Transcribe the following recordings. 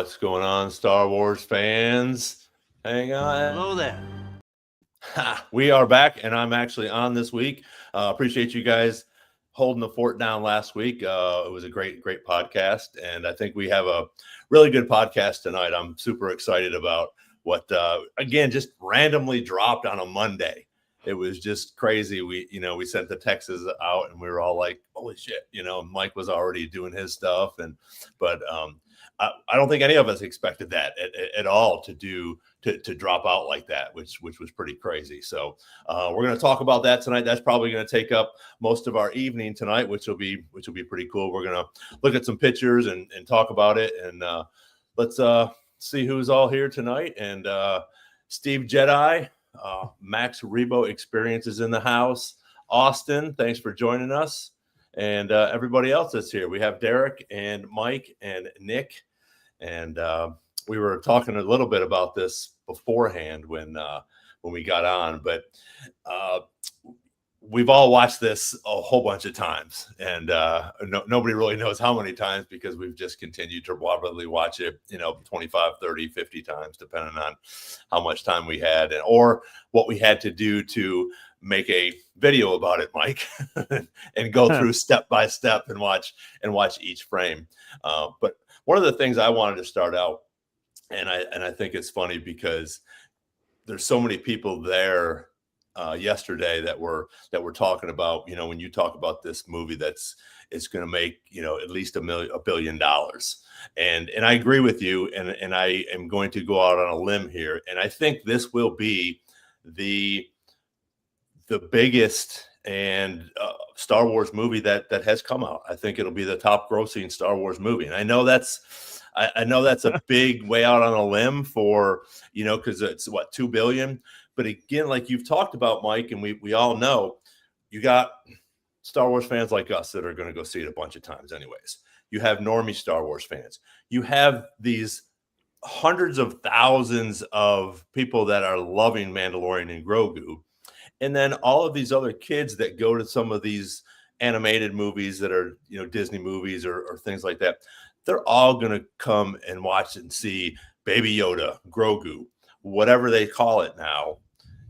What's going on, Star Wars fans? Hang on. Hello there. We are back, and I'm actually on this week. Appreciate you guys holding the fort down last week. It was a great podcast, and I think we have a really good podcast tonight. I'm super excited about what, again, just randomly dropped on a Monday. It was just crazy. We sent the texts out, and we were all like, "Holy shit!" Mike was already doing his stuff, but I don't think any of us expected that at all to drop out like that, which was pretty crazy. So we're going to talk about that tonight. That's probably going to take up most of our evening tonight, which will be pretty cool. We're going to look at some pictures and talk about it, and let's see who's all here tonight. And Steve Jedi. Max Rebo Experience is in the house. Austin, thanks for joining us. And everybody else that's here. We have Derek and Mike and Nick. And we were talking a little bit about this beforehand when we got on. But we've all watched this a whole bunch of times. And nobody really knows how many times, because we've just continued to probably watch it, 25, 30, 50 times, depending on how much time we had or what we had to do to make a video about it, Mike, and go through step by step and watch each frame. But one of the things I wanted to start out, and I think it's funny because there's so many people there yesterday that we're talking about, when you talk about this movie it's going to make, at least $1 billion. And I agree with you. And I am going to go out on a limb here. And I think this will be the biggest and Star Wars movie that has come out. I think it'll be the top grossing Star Wars movie. And I know that's a big way out on a limb for, because it's what, 2 billion. But again, like you've talked about, Mike, and we all know, you got Star Wars fans like us that are going to go see it a bunch of times anyways. You have normie Star Wars fans. You have these hundreds of thousands of people that are loving Mandalorian and Grogu. And then all of these other kids that go to some of these animated movies that are, Disney movies or things like that. They're all going to come and watch and see Baby Yoda, Grogu, whatever they call it now.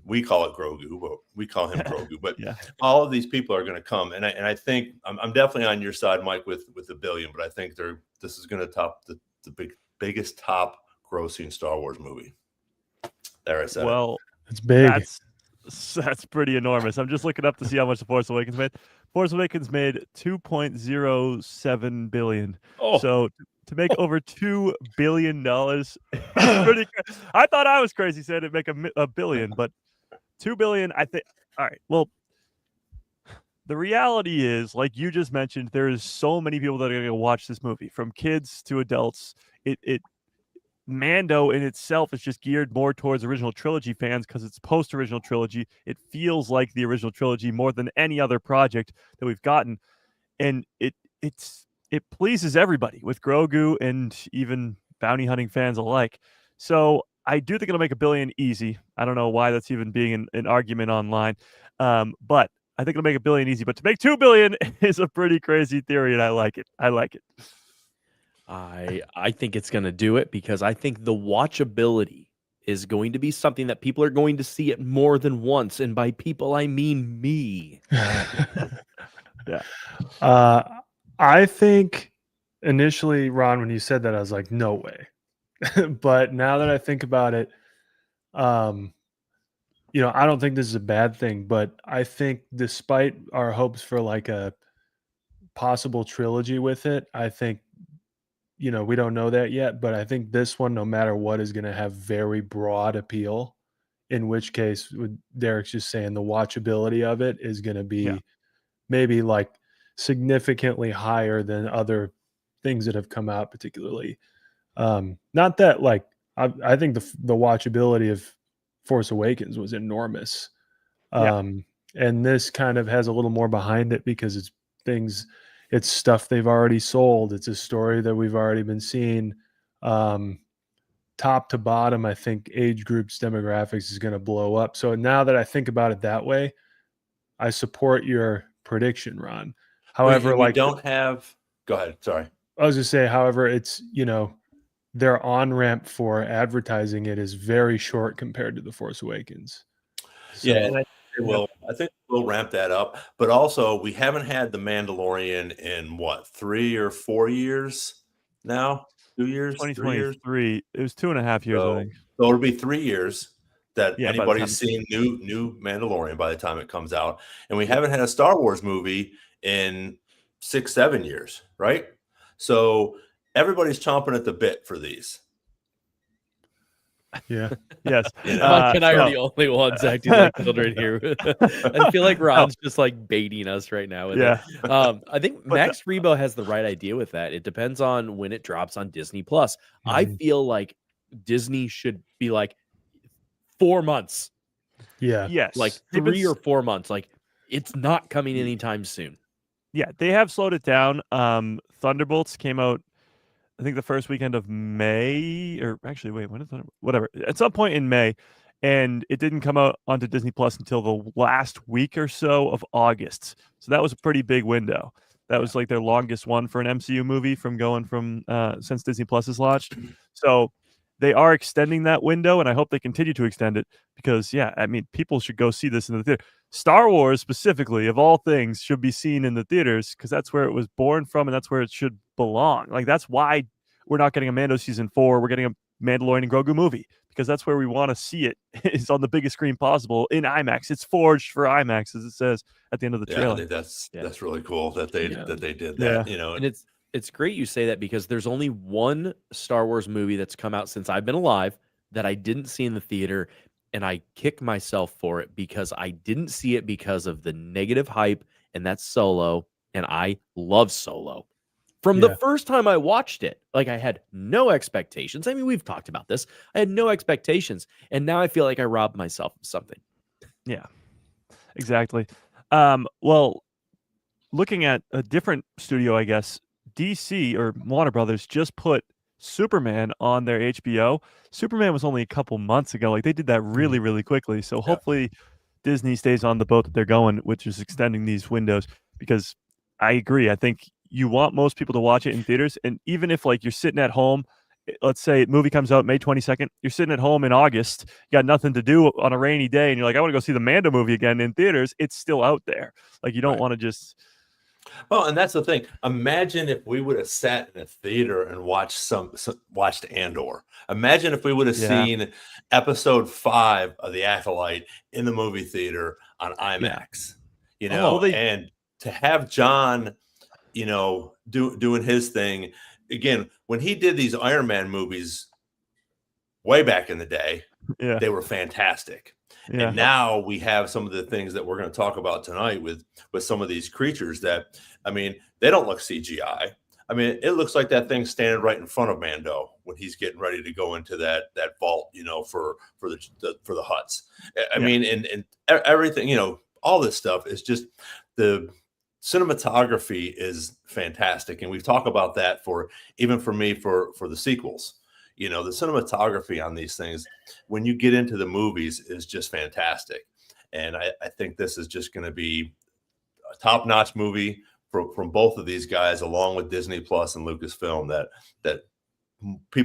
We call it Grogu, but we call him Grogu. But yeah. All of these people are going to come, and I think I'm definitely on your side, Mike, with $1 billion. But I think this is going to top the biggest top grossing Star Wars movie. There I said. Well, it's big. That's pretty enormous. I'm just looking up to see how much The Force Awakens made. Force Awakens made $2.07 billion. Oh. So to make over $2 billion, pretty. I thought I was crazy saying it'd make a billion, but $2 billion, I think. All right. Well, the reality is, like you just mentioned, there is so many people that are going to watch this movie, from kids to adults. Mando in itself is just geared more towards original trilogy fans because it's post-original trilogy. It feels like the original trilogy more than any other project that we've gotten. And it pleases everybody, with Grogu and even bounty hunting fans alike. So I do think it'll make $1 billion easy. I don't know why that's even being an argument online. But I think it'll make $1 billion easy. But to make $2 billion is a pretty crazy theory, and I like it. I think it's going to do it because I think the watchability is going to be something that people are going to see it more than once. And by people, I mean me. Yeah. I think initially, Ron, when you said that, I was like, no way. But now that I think about it, I don't think this is a bad thing, but I think despite our hopes for like a possible trilogy with it, I think, we don't know that yet, but I think this one, no matter what, is going to have very broad appeal, in which case, with Derek's just saying, the watchability of it is going to be maybe like significantly higher than other things that have come out, particularly. Not that like, I think the watchability of Force Awakens was enormous. And this kind of has a little more behind it because it's stuff they've already sold. It's a story that we've already been seeing. Top to bottom, I think age groups, demographics is going to blow up. So now that I think about it that way, I support your prediction, Ron. However, we don't have. Go ahead. Sorry. I was going to say, however, it's, their on ramp for advertising it is very short compared to The Force Awakens. So, Yeah, and I think we'll ramp that up. But also, we haven't had the Mandalorian in what, 3 or 4 years now? 2 years, 3 years. 2023. It was 2.5 years, I So, think. so it'll be 3 years that Yeah, by the time anybody's seen new Mandalorian by the time it comes out, and we haven't had a Star Wars movie in 6, 7 years, right? So everybody's chomping at the bit for these. yeah. Yes. You know? Mike and I are no. the only ones acting like children here. I feel like Ron's just like baiting us right now. With Yeah. it. I think Max Rebo has the right idea with that. It depends on when it drops on Disney Plus. I Mhm. feel like Disney should be like 4 months, Yeah. Yes. like They've been 3 or 4 months. Like it's not coming anytime soon. Yeah, they have slowed it down. Thunderbolts came out, I think, the first weekend of May, or actually, wait, when is Thunderbolts? Whatever, at some point in May, and it didn't come out onto Disney Plus until the last week or so of August. So that was a pretty big window. That was like their longest one for an MCU movie from going from since Disney Plus is launched. So they are extending that window, and I hope they continue to extend it because, yeah, I mean, people should go see this in the theater. Star Wars, specifically, of all things, should be seen in the theaters because that's where it was born from and that's where it should belong. Like, that's why we're not getting a Mando season 4. We're getting a Mandalorian Grogu movie because that's where we want to see it. It's on the biggest screen possible in IMAX. It's forged for IMAX, as it says at the end of the Yeah, I trailer. think that's really cool that they did Yeah. that. You know, And it's great you say that because there's only one Star Wars movie that's come out since I've been alive that I didn't see in the theater, and I kick myself for it because I didn't see it because of the negative hype, and that's Solo, and I love Solo. From the Yeah. first time I watched it, like I had no expectations. I mean, we've talked about this. I had no expectations, and now I feel like I robbed myself of something. Yeah, exactly. Well, looking at a different studio, I guess, DC or Warner Brothers just put Superman on their HBO. Superman was only a couple months ago. Like, they did that really, really quickly. So hopefully Disney stays on the boat that they're going, which is extending these windows, because I agree. I think you want most people to watch it in theaters. And even if, like, you're sitting at home, let's say movie comes out May 22nd, you're sitting at home in August, you got nothing to do on a rainy day, and you're like, I want to go see the Mando movie again in theaters, it's still out there. Like, you don't want to just... Well, and that's the thing. Imagine if we would have sat in a theater and watched Andor. Imagine if we would have seen episode 5 of The Acolyte in the movie theater on IMAX. You know, and to have John, you know, doing his thing again when he did these Iron Man movies way back in the day. They were fantastic. And now we have some of the things that we're going to talk about tonight with some of these creatures that, I mean, they don't look CGI. I mean, it looks like that thing standing right in front of Mando when he's getting ready to go into that vault, you know, for the huts. I mean, and everything, you know, all this stuff is just, the cinematography is fantastic. And we've talked about that even for me for the sequels. You know, the cinematography on these things, when you get into the movies, is just fantastic. And I think this is just going to be a top-notch movie from both of these guys, along with Disney Plus and Lucasfilm, that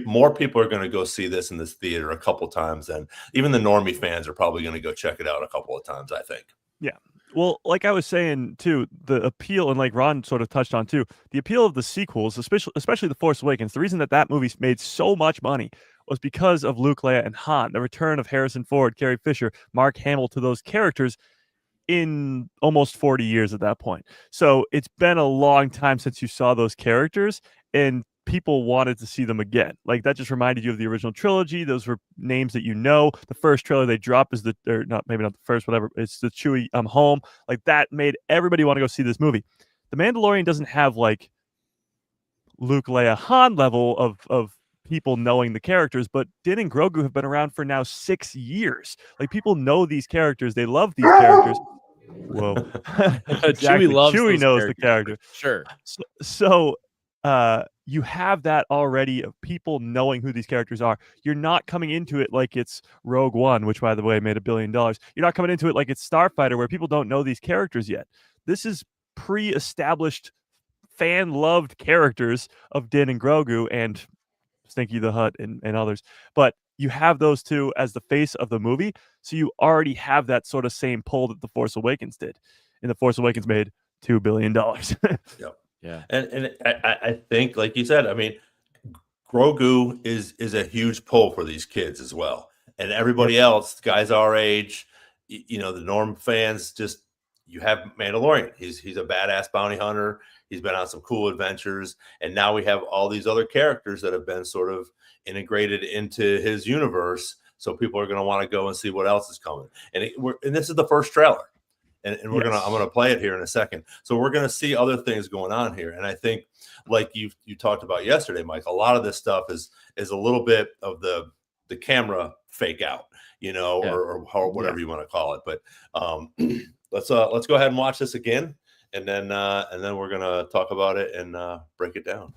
more people are going to go see this in this theater a couple times than even the normie fans are probably going to go check it out a couple of times, I think. Yeah. Well, like I was saying too, the appeal, and like Ron sort of touched on too, the appeal of the sequels, especially The Force Awakens, the reason that movie made so much money was because of Luke, Leia, and Han, the return of Harrison Ford, Carrie Fisher, Mark Hamill to those characters in almost 40 years at that point. So it's been a long time since you saw those characters, and people wanted to see them again. Like, that just reminded you of the original trilogy. Those were names that you know. The first trailer they drop is maybe not the first, whatever. It's the Chewie Home. Like, that made everybody want to go see this movie. The Mandalorian doesn't have like Luke, Leia, Han level of people knowing the characters, but Din and Grogu have been around for now 6 years. Like, people know these characters. They love these characters. Whoa. Exactly. Chewie knows the character. Sure. So you have that already of people knowing who these characters are. You're not coming into it like it's Rogue One, which, by the way, made $1 billion. You're not coming into it like it's Starfighter, where people don't know these characters yet. This is pre-established, fan-loved characters of Din and Grogu, and Stinky the Hut and others. But you have those two as the face of the movie, so you already have that sort of same pull that The Force Awakens did. And The Force Awakens made $2 billion. Yep. Yeah. And I think, like you said, I mean, Grogu is a huge pull for these kids as well. And everybody else, guys our age, you know, the norm fans, just, you have Mandalorian. He's a badass bounty hunter. He's been on some cool adventures. And now we have all these other characters that have been sort of integrated into his universe. So people are going to want to go and see what else is coming. And this is the first trailer. And I'm gonna play it here in a second. So we're gonna see other things going on here. And I think, like you talked about yesterday, Mike, a lot of this stuff is a little bit of the camera fake out, you know, or whatever you want to call it. But let's go ahead and watch this again, and then we're gonna talk about it and break it down.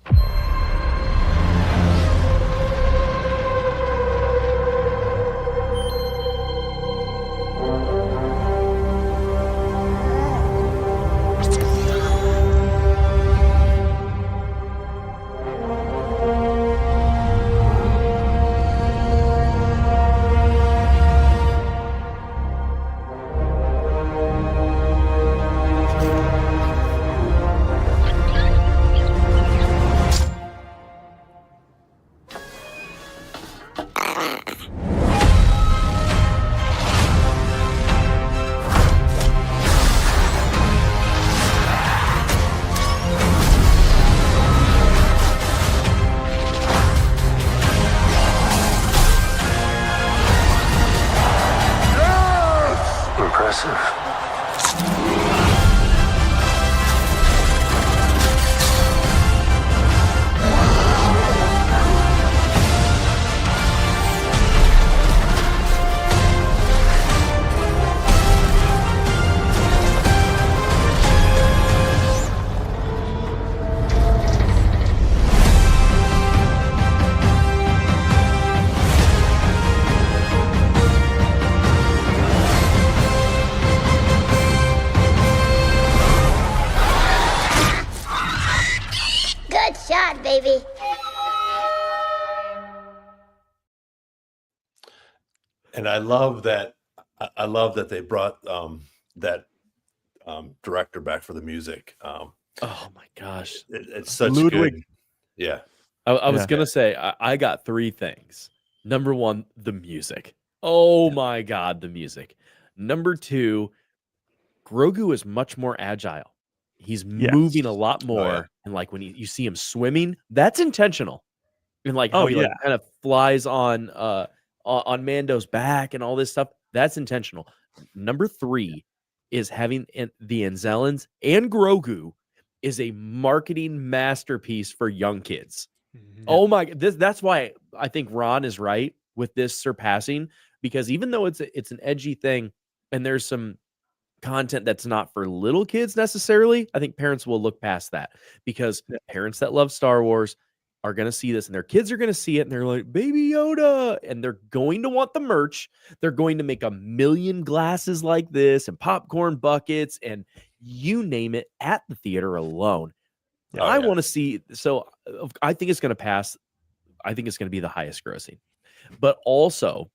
Baby. And I love that. I love that they brought that director back for the music. Oh my gosh, it's such Ludwig. good. Yeah. I was gonna say I got three things. Number one, the music. Oh my God, the music. Number two, Grogu is much more agile. He's moving a lot more, and like when you see him swimming, that's intentional. And like how he like, kind of flies on Mando's back and all this stuff, that's intentional. Number three is having the Anzellans and Grogu is a marketing masterpiece for young kids. Mm-hmm. Oh my! That's why I think Ron is right with this surpassing, because even though it's an edgy thing and there's some content that's not for little kids necessarily, I think parents will look past that, because parents that love Star Wars are going to see this and their kids are going to see it and they're like, Baby Yoda, and they're going to want the merch. They're going to make 1 million glasses like this and popcorn buckets and you name it at the theater alone. I want to see. So I think it's going to pass. I think it's going to be the highest grossing, but also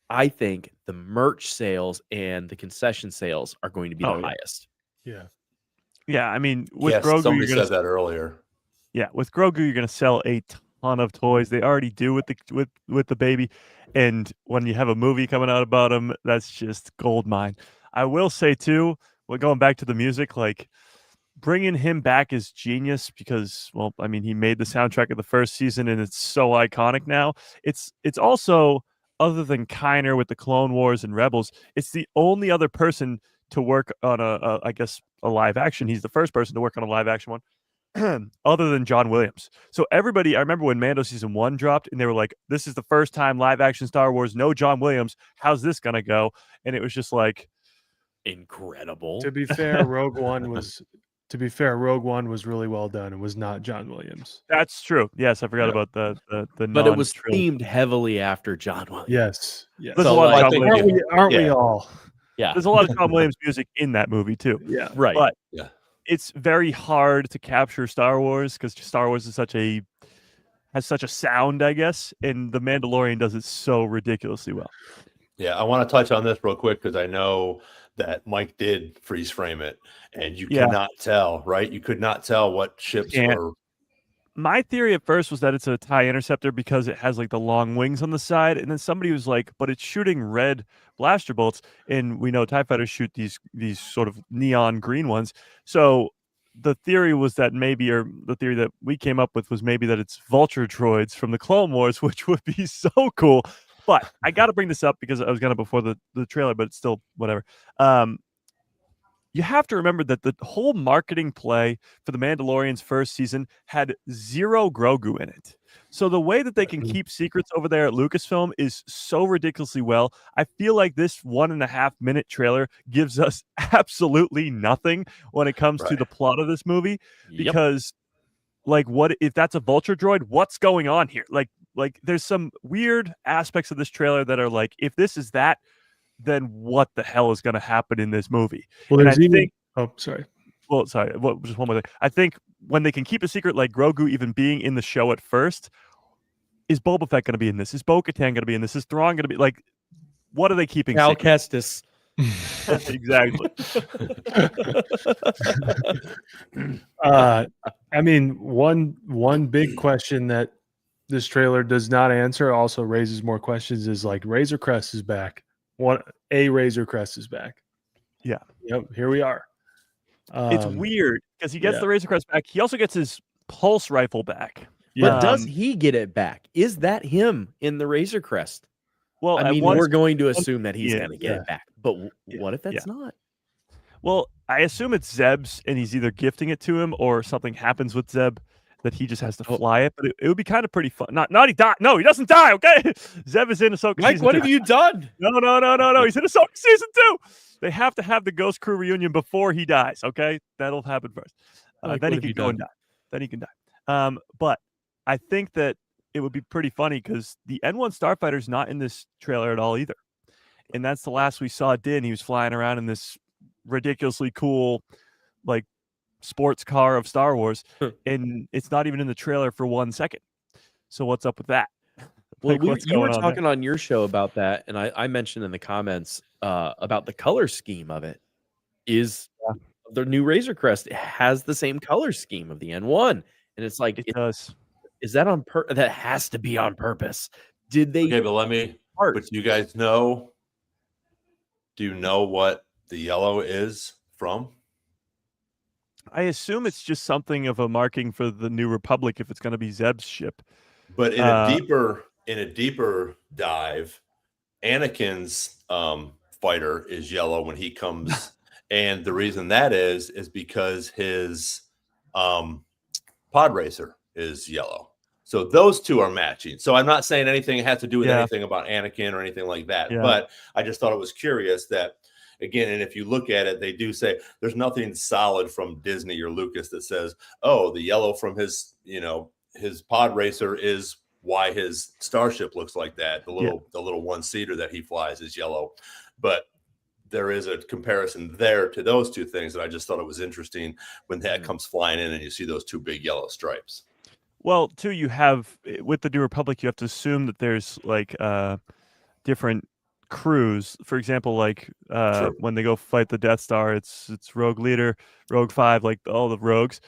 I think the merch sales and the concession sales are going to be the highest. Yeah. I mean, with Grogu, somebody said that earlier. Yeah, with Grogu, you're going to sell a ton of toys. They already do with the baby, and when you have a movie coming out about him, that's just gold mine. I will say too, going back to the music, like bringing him back is genius because, well, I mean, he made the soundtrack of the first season, and it's so iconic now. It's also, other than Kiner with the Clone Wars and Rebels, it's the only other person to work on I guess a live action. He's the first person to work on a live action one other than John Williams. So everybody, I remember when Mando season 1 dropped and they were like, this is the first time live action Star Wars, no John Williams. How's this going to go? And it was just like incredible. To be fair, Rogue One was really well done. It was not John Williams. That's true. Yes, I forgot about the but it was themed heavily after John Williams. Yes. There's a lot of John Williams. Aren't we all? Yeah. There's a lot of John Williams music in that movie too. Yeah. Right. But it's very hard to capture Star Wars because Star Wars is such a has such a sound, I guess, and the Mandalorian does it so ridiculously well. Yeah, I want to touch on this real quick because I know that Mike did freeze frame it, and you cannot tell, right? You could not tell what ships Can't. were. My theory at first was that it's a TIE interceptor because it has like the long wings on the side, and then somebody was like, "But it's shooting red blaster bolts," and we know TIE fighters shoot these sort of neon green ones. So the theory was that maybe, or the theory that we came up with was maybe that it's vulture droids from the Clone Wars, which would be so cool. But I got to bring this up because I was gonna before the trailer, but it's still whatever. You have to remember that the whole marketing play for the Mandalorian's first season had 0 Grogu in it. So the way that they can keep secrets over there at Lucasfilm is so ridiculously well. I feel like this 1.5-minute trailer gives us absolutely nothing when it comes to the plot of this movie, because like, what if that's a vulture droid? What's going on here? Like there's some weird aspects of this trailer that are like, if this is that, then what the hell is going to happen in this movie? Well, and there's even. Oh, sorry. Well, sorry. Well, just one more thing. I think when they can keep a secret like Grogu even being in the show at first, is Boba Fett going to be in this? Is Bo-Katan going to be in this? Is Thrawn going to be like? What are they keeping? Cal secret? Kestis. Exactly. I mean, one big question that this trailer does not answer also raises more questions is like Razor Crest is back. Razor Crest is back. Yeah. Yep. Here we are. It's weird because he gets the Razor Crest back. He also gets his pulse rifle back. But does he get it back? Is that him in the Razor Crest? Well, I mean, we're going to assume that he's going to get it back. But what if that's not? Well, I assume it's Zeb's, and he's either gifting it to him or something happens with Zeb that he just has to fly it. But it would be kind of pretty fun. Not he died. No, he doesn't die. Okay, Zeb is in Ahsoka. Mike, what have you done? No. He's in Ahsoka season 2. They have to have the Ghost Crew reunion before he dies. Okay, that'll happen first. Then he can go and die. Then he can die. But I think that it would be pretty funny because the N1 Starfighter's not in this trailer at all either. And that's the last we saw Din. He was flying around in this ridiculously cool, like, sports car of Star Wars. And it's not even in the trailer for 1 second. So what's up with that? Well, you were talking on your show about that. And I mentioned in the comments about the color scheme of it. Is the new Razor Crest, it has the same color scheme of the N1. And it's like, it does. Is that on purpose? That has to be on purpose. Did they? Okay, but let me. But you guys know. Do you know what the yellow is from? I assume it's just something of a marking for the New Republic if it's going to be Zeb's ship. But in a deeper dive, Anakin's fighter is yellow when he comes, and the reason that is because his pod racer is yellow. So those two are matching. So I'm not saying anything has to do with anything about Anakin or anything like that. Yeah. But I just thought it was curious that, again, and if you look at it, they do say there's nothing solid from Disney or Lucas that says, oh, the yellow from his pod racer is why his starship looks like that. The little one-seater that he flies is yellow. But there is a comparison there to those two things that I just thought it was interesting when that comes flying in and you see those two big yellow stripes. Well, too, you have with the New Republic, you have to assume that there's like different crews. For example, like when they go fight the Death Star, it's Rogue Leader, Rogue 5, like all the rogues.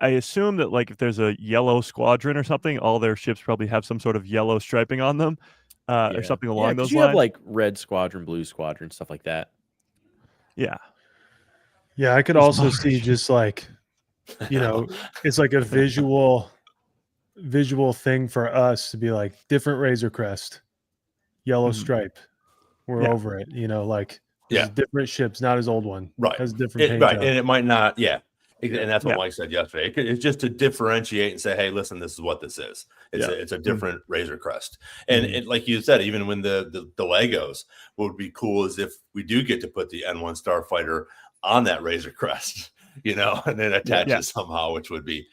I assume that like if there's a yellow squadron or something, all their ships probably have some sort of yellow striping on them or something along those lines. You have like red squadron, blue squadron, stuff like that. Yeah. Yeah, I could also see just like, it's like a visual thing for us to be like different Razor Crest, yellow stripe. We're over it, like different ships, not his old one. Right. Has different paint. Right. And it might not, and that's what Mike said yesterday. It's just to differentiate and say, hey, listen, this is what this is. It's a different Razor Crest. And like you said, even when the Legos, what would be cool is if we do get to put the N1 Starfighter on that Razor Crest, and then attach it somehow, which would be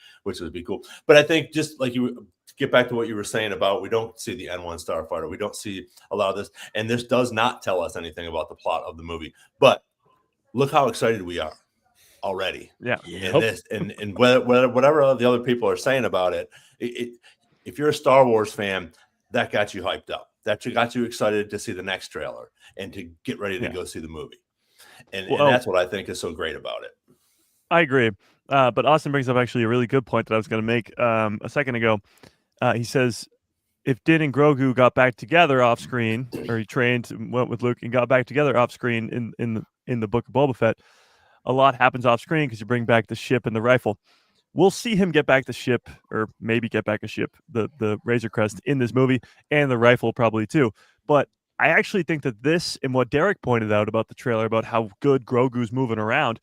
cool. But I think just like you get back to what you were saying about, we don't see the N1 Starfighter. We don't see a lot of this. And this does not tell us anything about the plot of the movie. But look how excited we are already. Yeah. And this and whatever the other people are saying about it, if you're a Star Wars fan, that got you hyped up. That got you excited to see the next trailer and to get ready to go see the movie. And that's what I think is so great about it. I agree. But Austin brings up actually a really good point that I was going to make a second ago. He says, if Din and Grogu got back together off screen, or he went with Luke and got back together off screen in the Book of Boba Fett, a lot happens off screen because you bring back the ship and the rifle. We'll see him get back the ship, or maybe get back a ship, the Razor Crest in this movie, and the rifle probably too. But I actually think that this, and what Derek pointed out about the trailer, about how good Grogu's moving around,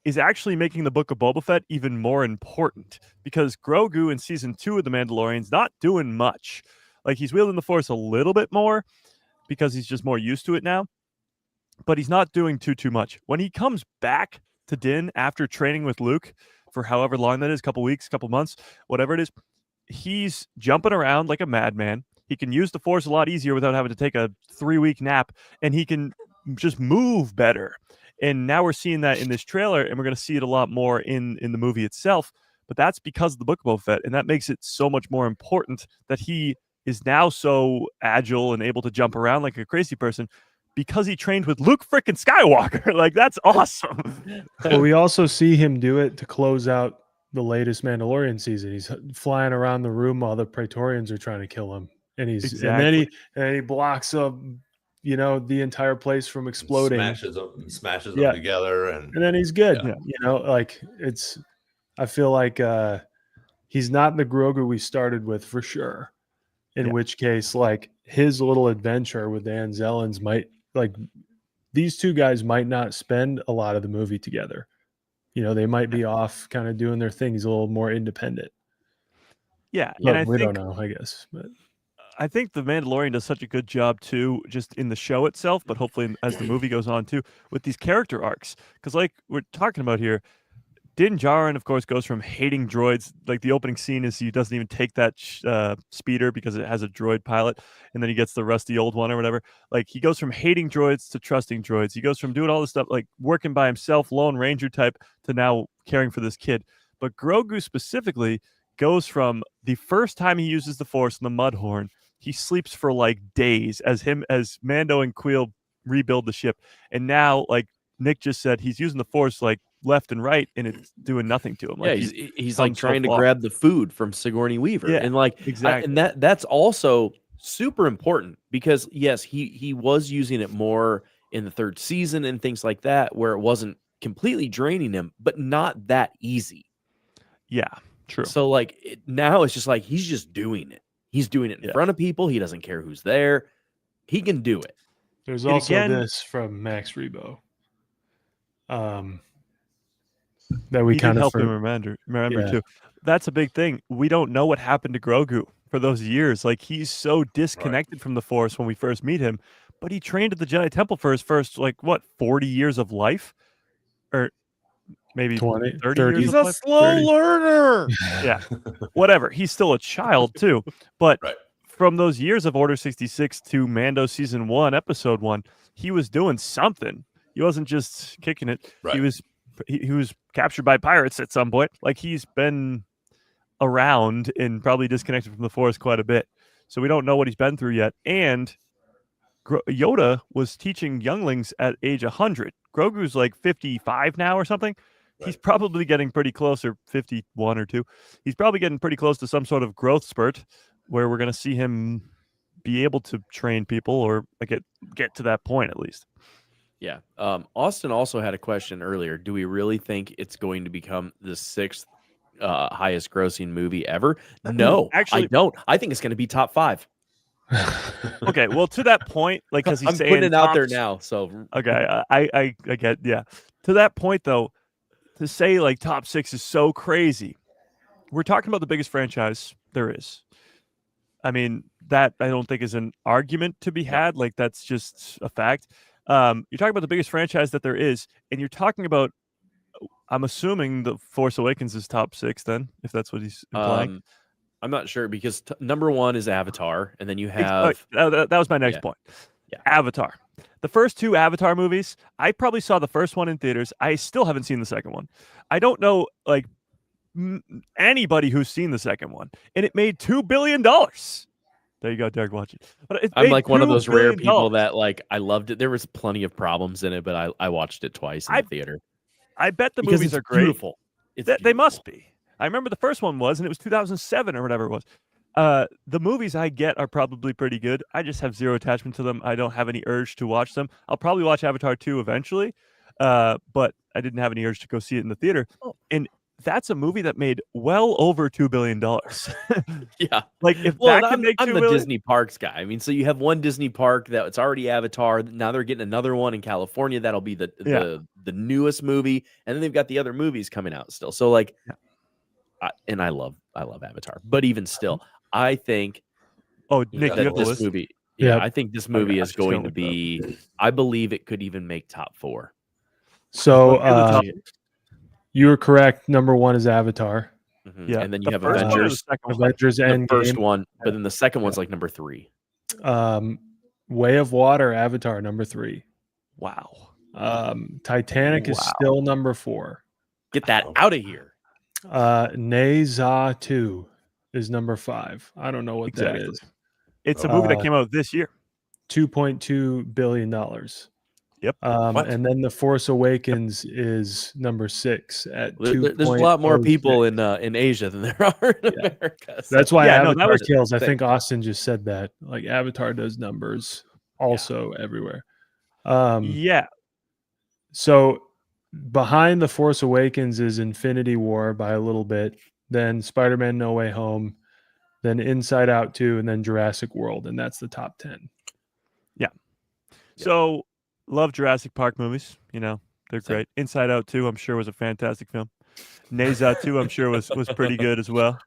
is actually making the Book of Boba Fett even more important, because Grogu in season 2 of The Mandalorian's not doing much. Like, he's wielding the Force a little bit more because he's just more used to it now, but he's not doing too much. When he comes back to Din after training with Luke for however long that is, couple weeks, couple months, whatever it is, he's jumping around like a madman. He can use the Force a lot easier without having to take a 3-week nap, and he can just move better. And now we're seeing that in this trailer, and we're going to see it a lot more in the movie itself. But that's because of the Book of Boba Fett, and that makes it so much more important that he is now so agile and able to jump around like a crazy person because he trained with Luke frickin' Skywalker. Like, that's awesome. Well, we also see him do it to close out the latest Mandalorian season. He's flying around the room while the Praetorians are trying to kill him, and and then he blocks up, the entire place from exploding. Smashes them together, and then he's good. I feel like he's not the Grogu we started with for sure. In which case, like, his little adventure with the Anzellans these two guys might not spend a lot of the movie together. They might be off kind of doing their thing. He's a little more independent. Yeah. And we don't know, I guess. But I think The Mandalorian does such a good job too, just in the show itself, but hopefully as the movie goes on too, with these character arcs. Because like we're talking about here, Din Djarin, of course, goes from hating droids. Like, the opening scene is he doesn't even take that speeder because it has a droid pilot, and then he gets the rusty old one or whatever. Like, he goes from hating droids to trusting droids. He goes from doing all this stuff, like working by himself, Lone Ranger type, to now caring for this kid. But Grogu specifically goes from the first time he uses the Force in the Mudhorn, he sleeps for like days as Mando and Queel rebuild the ship. And now, like Nick just said, he's using the Force like left and right, and it's doing nothing to him. Like, he's like trying to grab the food from Sigourney Weaver. Yeah, and like exactly. And that's also super important, because yes, he was using it more in the 3rd season and things like that, where it wasn't completely draining him, but not that easy. Yeah, true. So like now it's just like he's just doing it. He's doing it in front of people. He doesn't care who's there. He can do it. There's also this from Max Rebo. That we kind of help him remember too. That's a big thing. We don't know what happened to Grogu for those years. Like, he's so disconnected from the Force when we first meet him, but he trained at the Jedi Temple for his first 40 years of life, or maybe 20, 30 30. years. He's of a life? slow 30. learner. Yeah, whatever. He's still a child too, but from those years of Order 66 to Mando season 1, episode 1, he was doing something. He wasn't just kicking it. He was captured by pirates at some point. Like, he's been around and probably disconnected from the Force quite a bit. So we don't know what he's been through yet. And Yoda was teaching younglings at age 100. Grogu's like 55 now or something. Right. He's probably getting pretty close, or 51 or 2. He's probably getting pretty close to some sort of growth spurt where we're going to see him be able to train people, or get to that point at least. Yeah. Austin also had a question earlier. Do we really think it's going to become the 6th highest grossing movie ever? No, actually, I don't. I think it's going to be top 5. Okay, well, to that point, like, because I'm putting it out there now. So okay, I get, yeah. To that point, though, to say like top 6 is so crazy. We're talking about the biggest franchise there is. I mean, that I don't think is an argument to be had. Like, that's just a fact. You're talking about the biggest franchise that there is, and you're talking about, I'm assuming The Force Awakens is top 6 then, if that's what he's implying. I'm not sure, because number 1 is Avatar, and then you have... that was my next point. Yeah. Avatar. The first 2 Avatar movies, I probably saw the first one in theaters. I still haven't seen the second one. I don't know, like, anybody who's seen the second one, and it made $2 billion. There you go, Derek. Watch it. But I'm like one of those rare $2 people billion. that like I loved it. There was plenty of problems in it, but I watched it twice in the theater. I bet the Because movies it's are great. beautiful. It's They beautiful. must be. I remember the first one was, and it was 2007 or whatever it was. The movies I get are probably pretty good. I just have zero attachment to them. I don't have any urge to watch them. I'll probably watch Avatar 2 eventually, but I didn't have any urge to go see it in the theater. Oh. And that's a movie that made well over $2 billion. Yeah. Like if Well, that can make I'm $2 the billion, Disney parks guy. I mean, so you have one Disney park that it's already Avatar. Now they're getting another one in California. That'll be the newest movie, and then they've got the other movies coming out still. So like, I love Avatar, but even still, I think. Oh, Nick, you that have the this list? movie. Yeah. I think this movie I is just going gotta to look be. I believe it could even make top 4. So Well, here's the top- you were correct. Number 1 is Avatar. Mhm. Yeah, And then you the have first one or the Avengers. second one? Avengers The Endgame. first one, but then the second one's like number 3. Way of Water, Avatar, number 3. Wow. Titanic is Wow. still number 4. Get that out of here. Neza 2 is number 5. I don't know what that is. It's a movie that came out this year. $2.2 billion. Yep. And then The Force Awakens is number 6 at There's a lot more 2.06. people in Asia than there are in America. So. That's why Yeah, no, that Avatar was kills. I thing. think Austin just said that. Like Avatar does numbers also everywhere. Yeah. So behind The Force Awakens is Infinity War by a little bit, then Spider-Man No Way Home, then Inside Out 2, and then Jurassic World, and that's the top 10. So love Jurassic Park movies. You know, they're Same. great. Inside Out 2, I'm sure was a fantastic film. Neza 2, I'm sure was pretty good as well.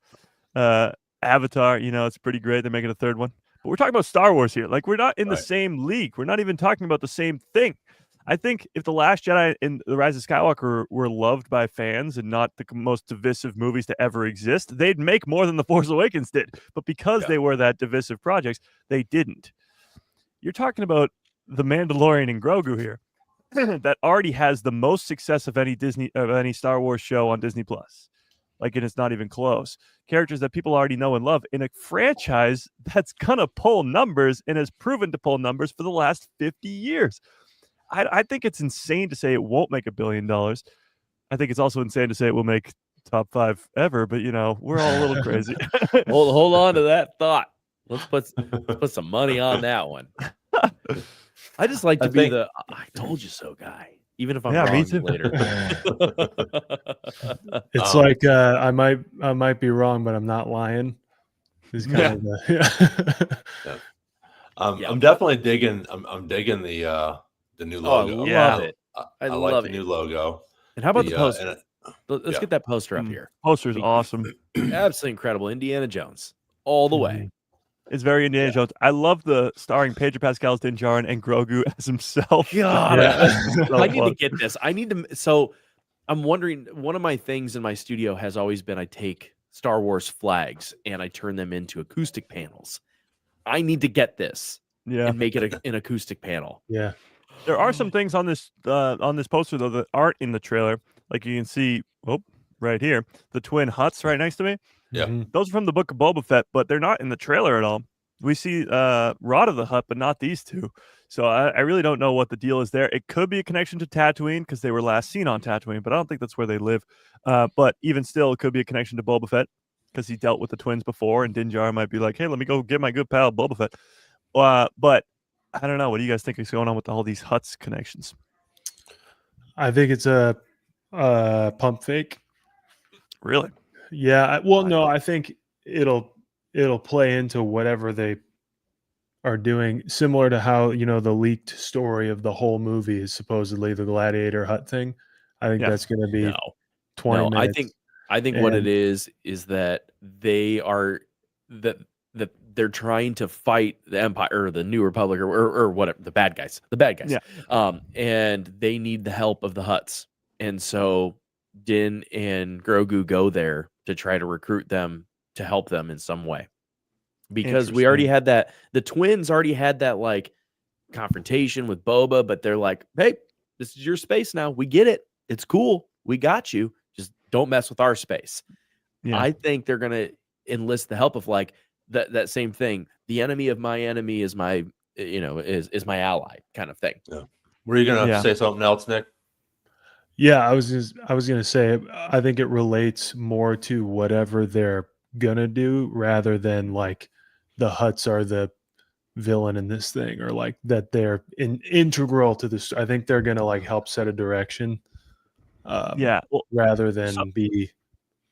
Avatar, you know, it's pretty great. They're making a third one. But we're talking about Star Wars here. Like, we're not in the same league. We're not even talking about the same thing. I think if The Last Jedi and The Rise of Skywalker were loved by fans and not the most divisive movies to ever exist, they'd make more than The Force Awakens did. But because they were that divisive projects, they didn't. You're talking about The Mandalorian and Grogu here that already has the most success of any Star Wars show on Disney Plus. Like, and it's not even close. Characters that people already know and love in a franchise that's gonna pull numbers and has proven to pull numbers for the last 50 years. I think it's insane to say it won't make $1 billion. I think it's also insane to say it will make top 5 ever, but you know, we're all a little crazy. Hold on to that thought. Let's put some money on that one. I just like to be the I told you so guy, even if I'm wrong me too. later. It's like I might be wrong, but I'm not lying. Is kind of I'm definitely digging. I'm digging the new logo. I love it. I love like the it. new logo. And how about the poster? Let's get that poster up here. Poster's awesome. Absolutely incredible. Indiana Jones all the way. It's very Indiana Jones. I love the starring Pedro Pascal's Din Djarin and Grogu as himself. God, So I need fun. to get this. I need to. So I'm wondering. One of my things in my studio has always been I take Star Wars flags and I turn them into acoustic panels. I need to get this and make it an acoustic panel. Yeah. There are some things on this poster though that aren't in the trailer. Like you can see, right here, the twin huts right next to me. Yeah. Those are from the Book of Boba Fett, but they're not in the trailer at all. We see Rod of the Hutt, but not these two. So I really don't know what the deal is there. It could be a connection to Tatooine because they were last seen on Tatooine, but I don't think that's where they live. But even still, it could be a connection to Boba Fett because he dealt with the twins before, and Din Djarin might be like, hey, let me go get my good pal Boba Fett. But I don't know. What do you guys think is going on with all these Hutts connections? I think it's a pump fake. Really? Yeah. Well, no, I think it'll play into whatever they are doing, similar to how, you know, the leaked story of the whole movie is supposedly the Gladiator Hut thing. I think that's going to be 20 minutes. I think what it is that they are that they're trying to fight the Empire or the New Republic or whatever, the bad guys. Yeah. And they need the help of the Hutts. And so Din and Grogu go there to try to recruit them to help them in some way. Because we already had that, the twins already had that like confrontation with Boba, but they're like, hey, this is your space now. We get it. It's cool. We got you. Just don't mess with our space. Yeah. I think they're going to enlist the help of like that same thing. The enemy of my enemy is my, is my ally kind of thing. Yeah. Were you going to say something else, Nick? Yeah, I was going to say, I think it relates more to whatever they're going to do rather than like the Hutts are the villain in this thing, or like that they're integral to this. I think they're going to like help set a direction. Rather than be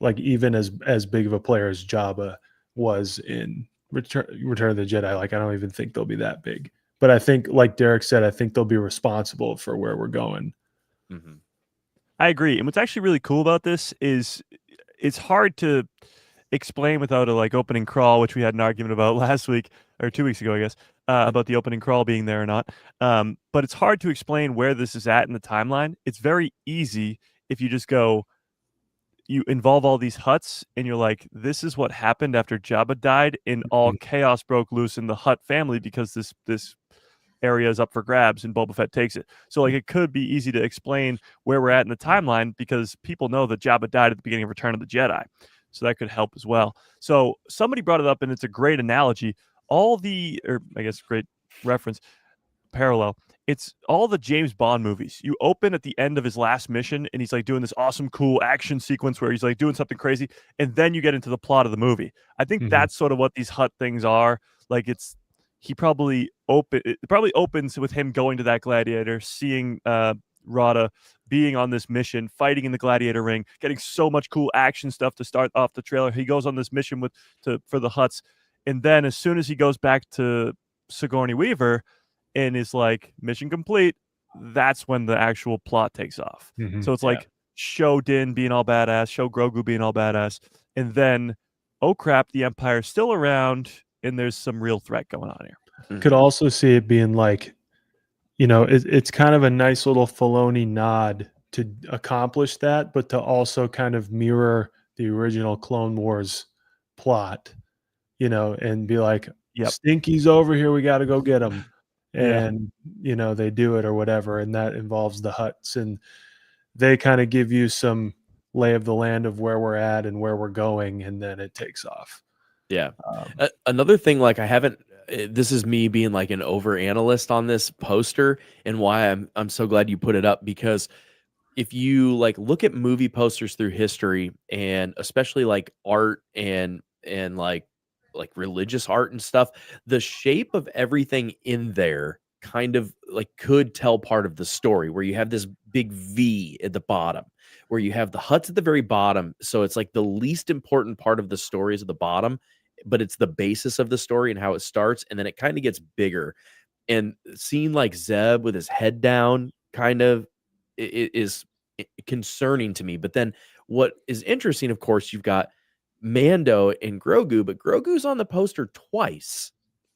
like even as big of a player as Jabba was in Return of the Jedi. Like I don't even think they'll be that big. But I think, like Derek said, I think they'll be responsible for where we're going. Mm-hmm. I agree. And what's actually really cool about this is it's hard to explain without a like opening crawl, which we had an argument about last week or 2 weeks ago, I guess, about the opening crawl being there or not. But it's hard to explain where this is at in the timeline. It's very easy if you just go, you involve all these Hutts and you're like, this is what happened after Jabba died and all chaos broke loose in the Hutt family because this area is up for grabs and Boba Fett takes it. So like it could be easy to explain where we're at in the timeline because people know that Jabba died at the beginning of Return of the Jedi. So that could help as well. So somebody brought it up and it's a great analogy. Great reference, parallel. It's all the James Bond movies. You open at the end of his last mission and he's like doing this awesome, cool action sequence where he's like doing something crazy. And then you get into the plot of the movie. I think that's sort of what these Hutt things are. Like it probably opens with him going to that gladiator, seeing Rada being on this mission, fighting in the gladiator ring, getting so much cool action stuff to start off the trailer. He goes on this mission for the Hutts. And then as soon as he goes back to Sigourney Weaver and is like, mission complete, that's when the actual plot takes off. So it's like, show Din being all badass, show Grogu being all badass, and then, oh crap, the Empire's still around, and there's some real threat going on here. Could also see it being like, it's kind of a nice little Filoni nod to accomplish that, but to also kind of mirror the original Clone Wars plot, and be like, Stinky's over here, we got to go get him. And, they do it or whatever. And that involves the Hutts. And they kind of give you some lay of the land of where we're at and where we're going. And then it takes off. Yeah. Another thing, like this is me being like an over analyst on this poster and why I'm so glad you put it up, because if you like look at movie posters through history and especially like art and like religious art and stuff, the shape of everything in there kind of like could tell part of the story, where you have this big V at the bottom, where you have the Hutts at the very bottom. So it's like the least important part of the story is at the bottom, but it's the basis of the story and how it starts. And then it kind of gets bigger, and seeing like Zeb with his head down kind of is concerning to me. But then what is interesting, of course, you've got Mando and Grogu, but Grogu's on the poster twice.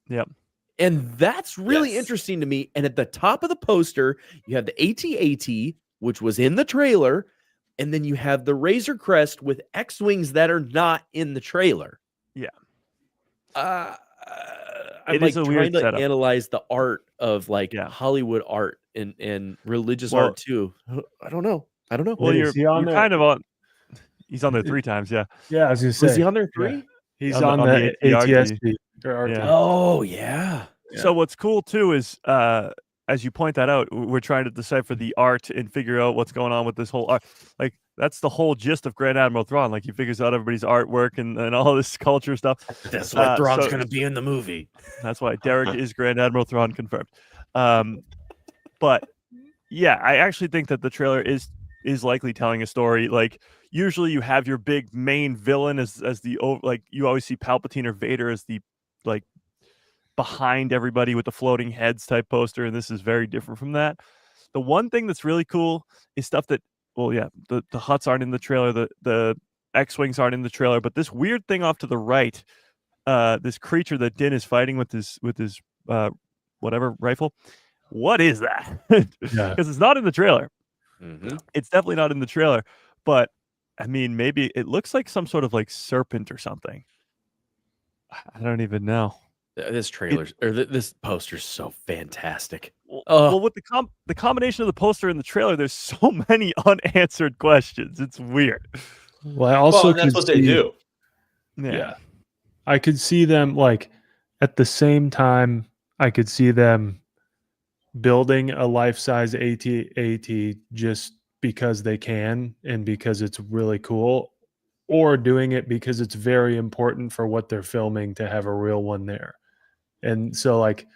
Yep. And that's really interesting to me. And at the top of the poster, you have the AT-AT, which was in the trailer, and then you have the Razor Crest with X-Wings that are not in the trailer. Yeah. I'm like trying to analyze the art of like Hollywood art and religious art too. I don't know. Well, you're kind of on. He's on there 3 times, yeah. Yeah, I was going to say. Was he on there 3? Yeah. He's on the ATST. Oh, yeah. So what's cool, too, is as you point that out, we're trying to decipher the art and figure out what's going on with this whole art. Like, that's the whole gist of Grand Admiral Thrawn. Like, he figures out everybody's artwork and all this culture stuff. That's why Thrawn's going to be in the movie. That's why Derek is Grand Admiral Thrawn confirmed. But, yeah, I actually think that the trailer is likely telling a story. Like, usually you have your big main villain as the, like, you always see Palpatine or Vader as the, like, behind everybody with the floating heads type poster, and this is very different from that. The one thing that's really cool is stuff that, the Hutts aren't in the trailer, the X-Wings aren't in the trailer, but this weird thing off to the right, this creature that Din is fighting with his whatever rifle, what is that? Because it's not in the trailer. It's definitely not in the trailer, but I mean, maybe it looks like some sort of like serpent or something. I don't even know. This this poster's so fantastic. Well, with the combination of the poster and the trailer, there's so many unanswered questions. It's weird. Well, I also and that's could what they see, do. yeah, I could see them like at the same time. I could see them building a life-size AT-AT just because they can and because it's really cool, or doing it because it's very important for what they're filming to have a real one there. And so like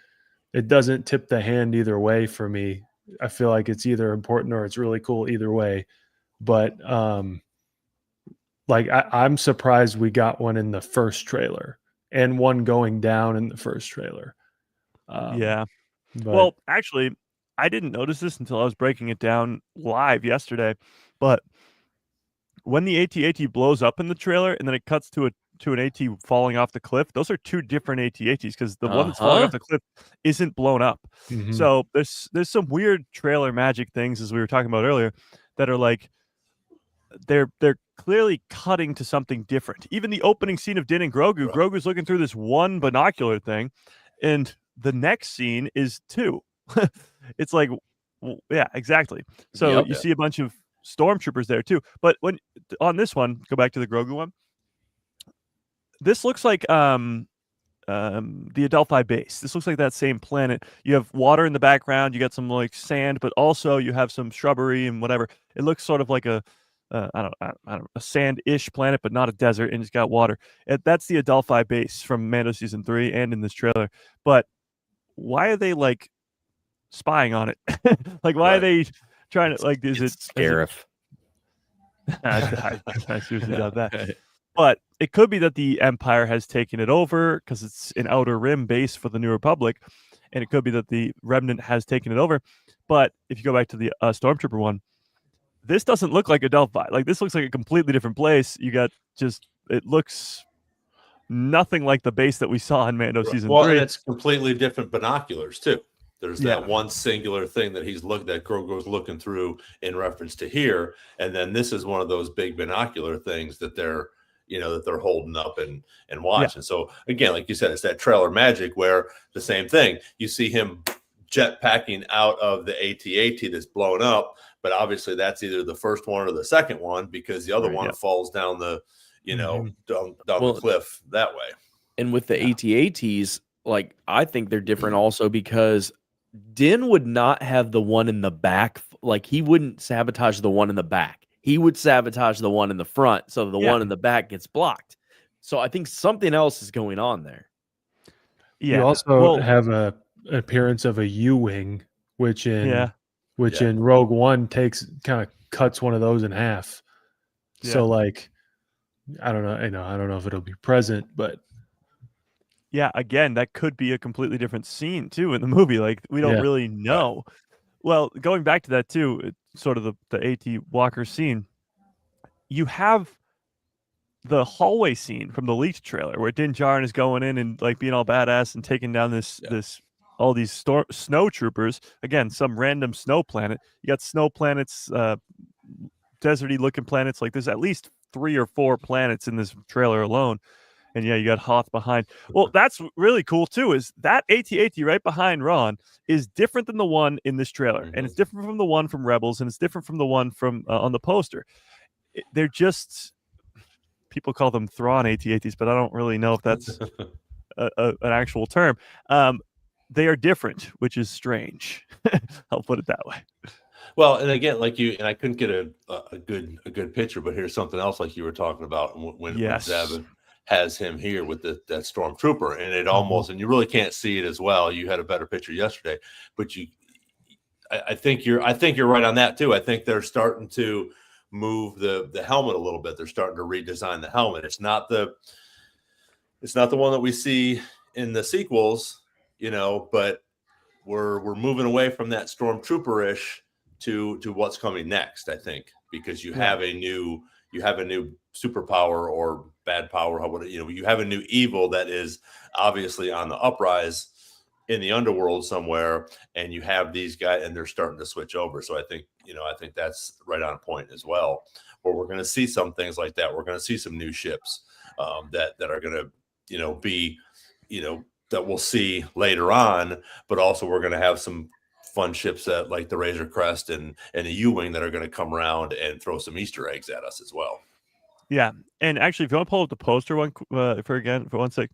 it doesn't tip the hand either way for me. I feel like it's either important or it's really cool either way. But like I'm surprised we got one in the first trailer and one going down in the first trailer. Yeah. But Well, actually, I didn't notice this until I was breaking it down live yesterday. But when the AT-AT blows up in the trailer and then it cuts to an AT falling off the cliff, those are two different AT-ATs because the one that's falling off the cliff isn't blown up. mhm. So there's some weird trailer magic things, as we were talking about earlier, that are like they're clearly cutting to something different. Even the opening scene of Din and Grogu, Right. Grogu's looking through this one binocular thing, and the next scene is two. It's like, yeah, exactly. So Yep. you see a bunch of stormtroopers there too. But when on this one, go back to the Grogu one. This looks like the Adelphi base. This looks like that same planet. You have water in the background. You got some like sand, but also you have some shrubbery and whatever. It looks sort of like a I don't know, a sand-ish planet, but not a desert, and it's got water. That's the Adelphi base from Mando season 3 and in this trailer. But why are they like spying on it? Like, why are they trying to like? Is it Scarif? I seriously doubt that. But it could be that the Empire has taken it over because it's an Outer Rim base for the New Republic, and it could be that the Remnant has taken it over. But if you go back to the Stormtrooper one, this doesn't look like Adelphi. Like, this looks like a completely different place. You got it looks nothing like the base that we saw in Mando season 3. And it's completely different binoculars too. There's that one singular thing that that Grogu's looking through in reference to here, and then this is one of those big binocular things that they're holding up and watching. So again, like you said, it's that trailer magic where the same thing. You see him jetpacking out of the AT-AT that's blown up, but obviously that's either the first one or the second one because the other one falls down the down the cliff that way. And with the AT-ATs, like I think they're different also because Din would not have the one in the back. Like he wouldn't sabotage the one in the back. He would sabotage the one in the front. So the one in the back gets blocked. So I think something else is going on there. Yeah. You also have an appearance of a U-wing, which in Rogue One kind of cuts one of those in half. Yeah. So like, I don't know. I don't know if it'll be present, but yeah, again, that could be a completely different scene too in the movie. Like we don't really know. Right. Well, going back to that too, it's sort of the AT Walker scene. You have the hallway scene from the leaked trailer where Din Djarin is going in and like being all badass and taking down all these snow troopers. Again, some random snow planet. You got snow planets, deserty looking planets. Like there's at least 3 or 4 planets in this trailer alone. And yeah, you got Hoth behind. Well, that's really cool too, is that AT-AT right behind Ron is different than the one in this trailer. And it's different from the one from Rebels, and it's different from the one from on the poster. They're just, people call them Thrawn AT-ATs, but I don't really know if that's an actual term. They are different, which is strange. I'll put it that way. Well, and again, like I couldn't get a good picture, but here's something else like you were talking about when Zeb has him here with that stormtrooper, and it almost, and you really can't see it as well. You had a better picture yesterday, but I think you're right on that too. I think they're starting to move the helmet a little bit. They're starting to redesign the helmet. It's not the one that we see in the sequels, but we're moving away from that stormtrooper-ish to what's coming next, I think, because you have a new superpower or bad power, you have a new evil that is obviously on the uprise in the underworld somewhere, and you have these guys and they're starting to switch over. So I think that's right on point as well, where we're going to see some things like that. We're going to see some new ships that are going to be that we'll see later on, but also we're going to have some fun ships that like the Razor Crest and the U-Wing that are going to come around and throw some Easter eggs at us as well. Yeah, and actually, if you want to pull up the poster for one sec,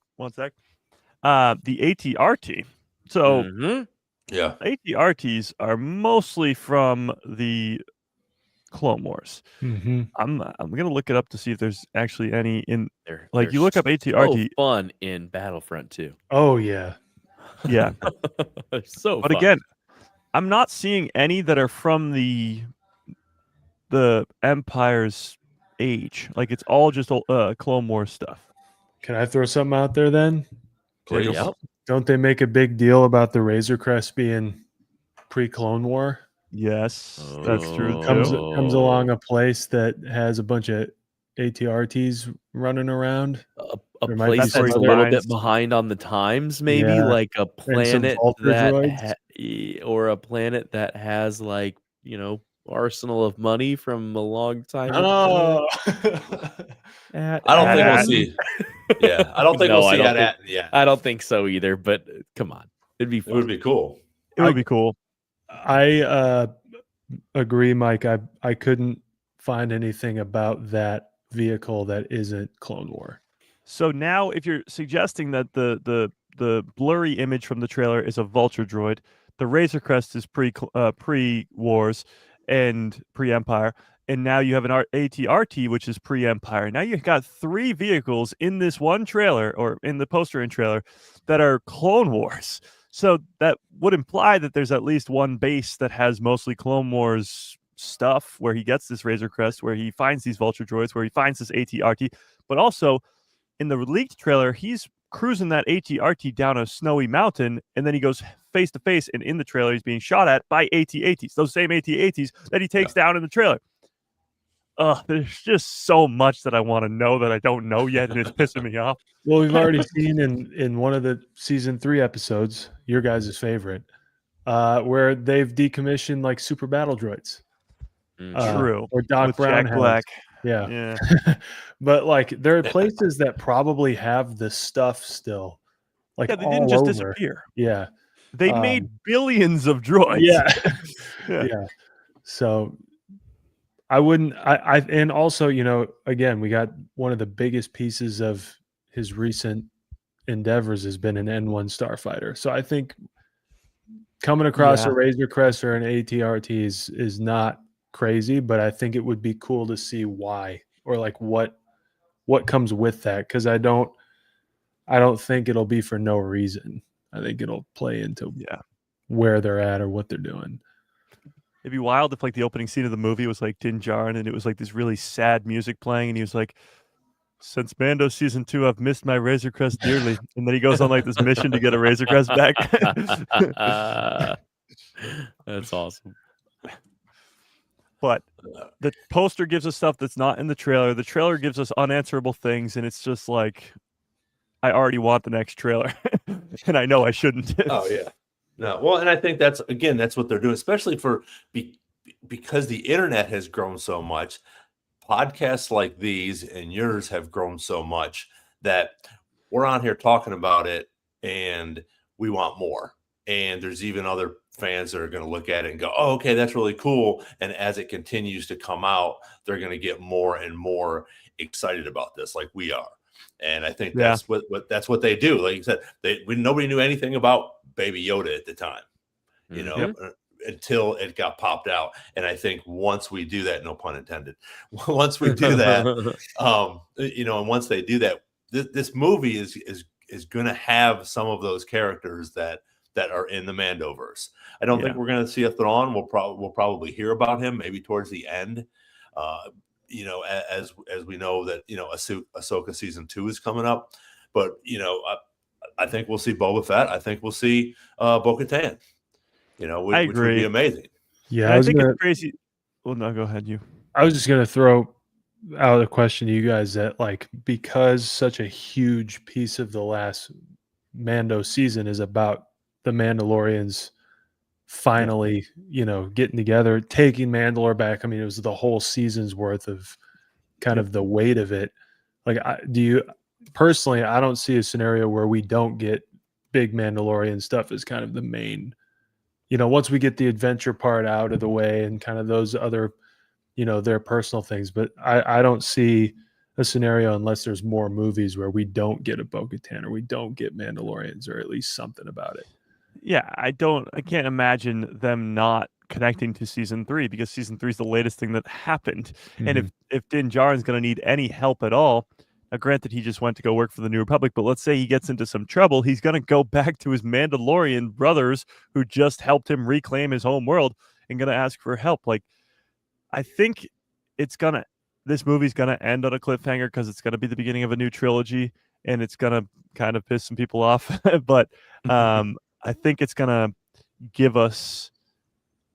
the ATRT. So Mhm. Yeah. ATRTs are mostly from the Clone Wars. Mm-hmm. I'm gonna look it up to see if there's actually any in. They're Like, you look up so ATRT. fun in Battlefront 2. Oh yeah. Yeah, They're so but fun. again, I'm not seeing any that are from the Empire's age. Like, it's all just Clone Wars stuff. Can I throw something out there then? Yeah, go Please. for Yep. Don't they make a big deal about the Razor Crest being pre-Clone War? Yes, that's true Comes too. comes along a place that has a bunch of ATRTs running around. A There might be place That's where that's he a little finds- bit behind on the times, maybe Yeah, like a and some planet Vulture that droids. or a planet that has like, arsenal of money from a long time ago. Oh, I don't think we'll At- see. Yeah, I don't think No, we'll I see don't that think- yet. I don't think so either, but come on. It'd be It would fun. be cool. It would be cool. I agree, Mike. I couldn't find anything about that vehicle that isn't Clone War. So now, if you're suggesting that the blurry image from the trailer is a Vulture droid, the Razor Crest is pre Wars and pre Empire, and now you have an ATRT which is pre Empire. Now you've got 3 vehicles in this one trailer, or in the poster and trailer, that are Clone Wars. So that would imply that there's at least one base that has mostly Clone Wars stuff, where he gets this Razor Crest, where he finds these Vulture droids, where he finds this ATRT, but also in the leaked trailer, he's cruising that ATRT down a snowy mountain, and then he goes face to face, and in the trailer, he's being shot at by AT-ATs, those same AT-ATs that he takes down in the trailer. There's just so much that I want to know that I don't know yet, and it's pissing me off. Well, we've already seen in one of the season 3 episodes, your guys' favorite, where they've decommissioned like super battle droids. True. Or Doc With Brown Jack has. Black. Yeah. But like there are places that probably have the stuff still. Like Yeah, they all didn't just over. disappear. Yeah. They made billions of droids. Yeah. Yeah. Yeah. So I wouldn't and also, again, we got one of the biggest pieces of his recent endeavors has been an N1 starfighter. So I think coming across Yeah. a Razor Crest or an ATRT is not crazy, but I think it would be cool to see why, or like what comes with that, because I don't think it'll be for no reason. I think it'll play into where they're at or what they're doing. It'd be wild if like the opening scene of the movie was like Din Djarin, and it was like this really sad music playing, and he was like, "Since Mando season 2, I've missed my Razor Crest dearly," and then he goes on like this mission to get a Razor Crest back. That's awesome. But the poster gives us stuff that's not in the trailer. The trailer gives us unanswerable things, and it's just like, I already want the next trailer, and I know I shouldn't. Oh yeah. No, well, and I think that's what they're doing, especially because the internet has grown so much. Podcasts like these and yours have grown so much that we're on here talking about it, and we want more. And there's even other fans that are going to look at it and go, "Oh, okay, that's really cool." And as it continues to come out, they're going to get more and more excited about this, like we are. And I think that's what they do. Like you said, nobody knew anything about Baby Yoda at the time, until it got popped out. And I think once we do that, no pun intended, once we do that, and once they do that, this movie is going to have some of those characters that are in the Mandoverse. I don't think we're going to see a Thrawn. We'll probably hear about him maybe towards the end. As we know that Ahsoka season 2 is coming up, but I think we'll see Boba Fett. I think we'll see Bo-Katan. Which would be amazing. Yeah, I think it's crazy. Well, no, go ahead. I was just gonna throw out a question to you guys that, like, because such a huge piece of the last Mando season is about the Mandalorians finally, getting together, taking Mandalore back. I mean, it was the whole season's worth of kind of the weight of it. Like, personally, I don't see a scenario where we don't get big Mandalorian stuff as kind of the main, once we get the adventure part out of the way and kind of those other, their personal things. But I don't see a scenario unless there's more movies where we don't get a Bo-Katan or we don't get Mandalorians or at least something about it. Yeah, I can't imagine them not connecting to season 3 because season 3 is the latest thing that happened. And if Din Djarin's going to need any help at all, now granted he just went to go work for the New Republic, but let's say he gets into some trouble, he's going to go back to his Mandalorian brothers who just helped him reclaim his home world and going to ask for help. Like, I think this movie's going to end on a cliffhanger because it's going to be the beginning of a new trilogy and it's going to kind of piss some people off. But I think it's going to give us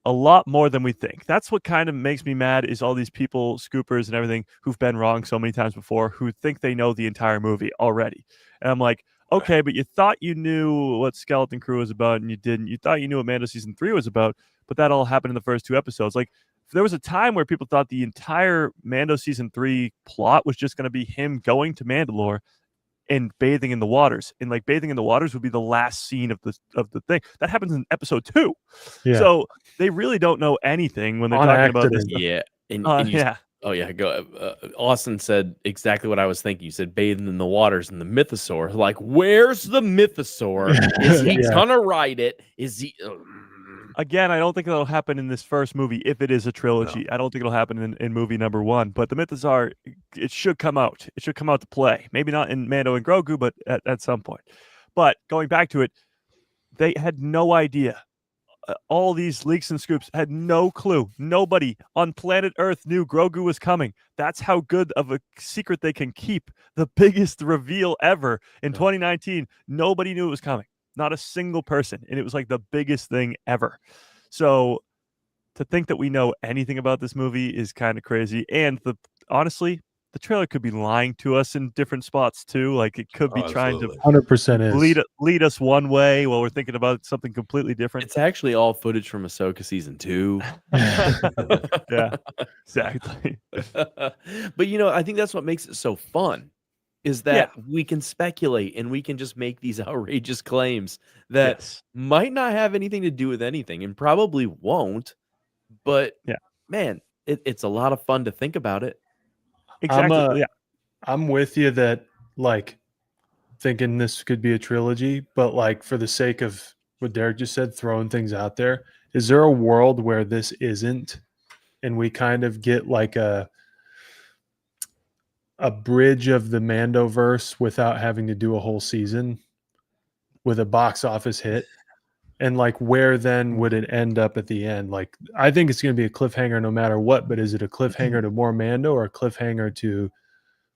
a lot more than we think. That's what kind of makes me mad is all these people, scoopers and everything, who've been wrong so many times before, who think they know the entire movie already. And I'm like, okay, but you thought you knew what Skeleton Crew was about and you didn't. You thought you knew what Mando season 3 was about, but that all happened in the first 2 episodes. Like, there was a time where people thought the entire Mando season 3 plot was just going to be him going to Mandalore and bathing in the waters, and like bathing in the waters would be the last scene of the thing that happens in episode 2. Yeah. So they really don't know anything when they're On talking about this. accident. Yeah. And you, Yeah. oh yeah, go. Austin said exactly what I was thinking. You said bathing in the waters and the mythosaur. Like, where's the mythosaur? Is he Yeah. gonna ride it? Is he? Again, I don't think that'll happen in this first movie if it is a trilogy. I don't think it'll happen in movie number 1. But the mythosaur, it should come out. It should come out to play. Maybe not in Mando and Grogu, but at some point. But going back to it, they had no idea. All these leaks and scoops had no clue. Nobody on planet Earth knew Grogu was coming. That's how good of a secret they can keep. The biggest reveal ever in 2019. Nobody knew it was coming. Not a single person. And it was like the biggest thing ever. So to think that we know anything about this movie is kind of crazy. And honestly, the trailer could be lying to us in different spots too. Like, it could be trying to 100% lead us one way while we're thinking about something completely different. It's actually all footage from Ahsoka season 2. Yeah, exactly. But I think that's what makes it so fun. Is that we can speculate and we can just make these outrageous claims that might not have anything to do with anything and probably won't. But man, it's a lot of fun to think about it. Exactly. I'm with you that, like, thinking this could be a trilogy, but like, for the sake of what Derek just said, throwing things out there, is there a world where this isn't, and we kind of get like a bridge of the Mandoverse without having to do a whole season with a box office hit? And like, where then would it end up at the end? Like, I think it's going to be a cliffhanger no matter what, but is it a cliffhanger to more Mando or a cliffhanger to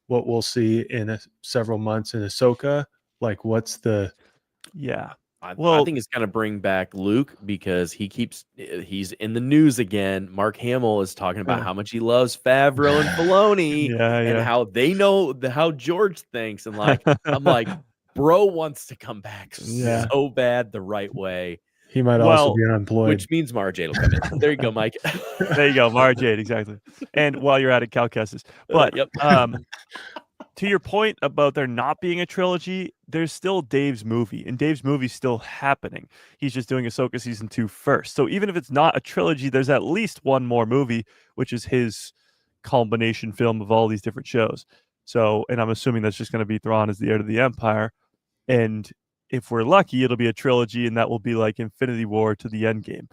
what we'll see in several months in Ahsoka? Like, what's the... I think it's going to bring back Luke because he's in the news again. Mark Hamill is talking about how much he loves Favreau and Filoni and how they know how George thinks. And like, I'm like, bro wants to come back so bad the right way. He might also be unemployed. Which means Mara Jade will come in. There you go, Mike. There you go, Mara Jade, exactly. And while you're at it, Cal Kestis. But to your point about there not being a trilogy, there's still Dave's movie, and Dave's movie's still happening. He's just doing Ahsoka season 2 first. So even if it's not a trilogy, there's at least one more movie, which is his culmination film of all these different shows. So, and I'm assuming that's just going to be Thrawn as the heir to the Empire. And if we're lucky, it'll be a trilogy, and that will be like Infinity War to the Endgame.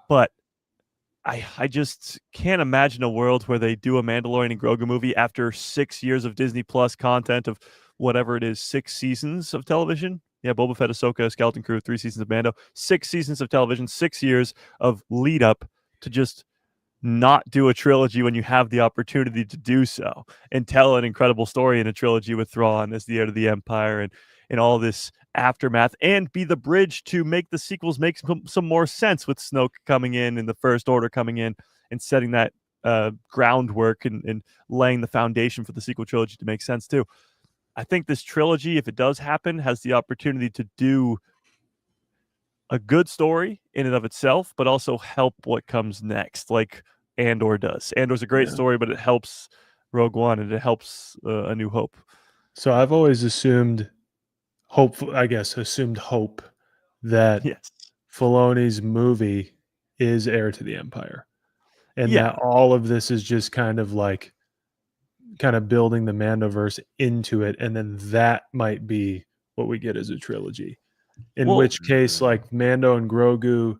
But I just can't imagine a world where they do a Mandalorian and Grogu movie after 6 years of Disney Plus content of whatever it is, 6 seasons of television. Yeah, Boba Fett, Ahsoka, Skeleton Crew, 3 seasons of Mando, 6 seasons of television, 6 years of lead up to just not do a trilogy when you have the opportunity to do so and tell an incredible story in a trilogy with Thrawn as the heir to the Empire and all this aftermath, and be the bridge to make the sequels make some more sense with Snoke coming in and the First Order coming in and setting that groundwork and laying the foundation for the sequel trilogy to make sense too. I think this trilogy, if it does happen, has the opportunity to do a good story in and of itself, but also help what comes next, like Andor does. Andor's a great story, but it helps Rogue One and it helps A New Hope. So I've always assumed hope that Filoni's movie is Heir to the Empire, and that all of this is just kind of like kind of building the Mandoverse into it, and then that might be what we get as a trilogy. In Well- which case, like Mando and Grogu,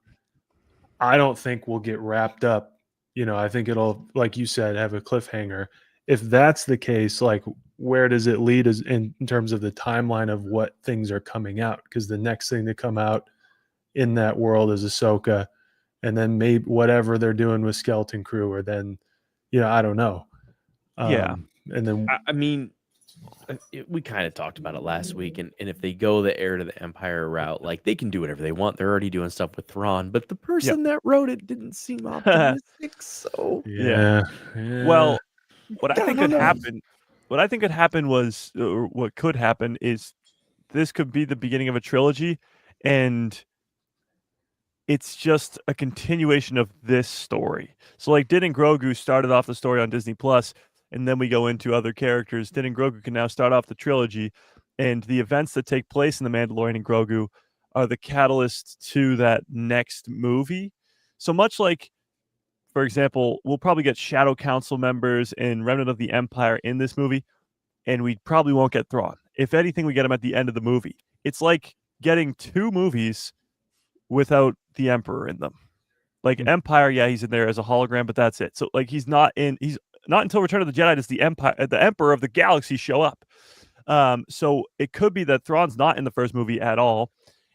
I don't think will get wrapped up. I think it'll, like you said, have a cliffhanger. If that's the case, like where does it lead us in terms of the timeline of what things are coming out? Because the next thing to come out in that world is Ahsoka, and then maybe whatever they're doing with Skeleton Crew, or then, I don't know. Yeah. And then I mean, we kind of talked about it last week, and if they go the heir to the Empire route, like they can do whatever they want. They're already doing stuff with Thrawn, but the person that wrote it didn't seem optimistic. So yeah. Well, what I think don't could know. happen, was, or what could happen is, this could be the beginning of a trilogy, and it's just a continuation of this story. So like Din and Grogu started off the story on Disney Plus, and then we go into other characters. Din and Grogu can now start off the trilogy, and the events that take place in The Mandalorian and Grogu are the catalyst to that next movie. So much like, for example, we'll probably get Shadow Council members and Remnant of the Empire in this movie, and we probably won't get Thrawn. If anything, we get him at the end of the movie. It's like getting 2 movies without the Emperor in them. Like Empire, yeah, he's in there as a hologram, but that's it. So like he's not until Return of the Jedi does the Emperor of the Galaxy show up. So it could be that Thrawn's not in the first movie at all,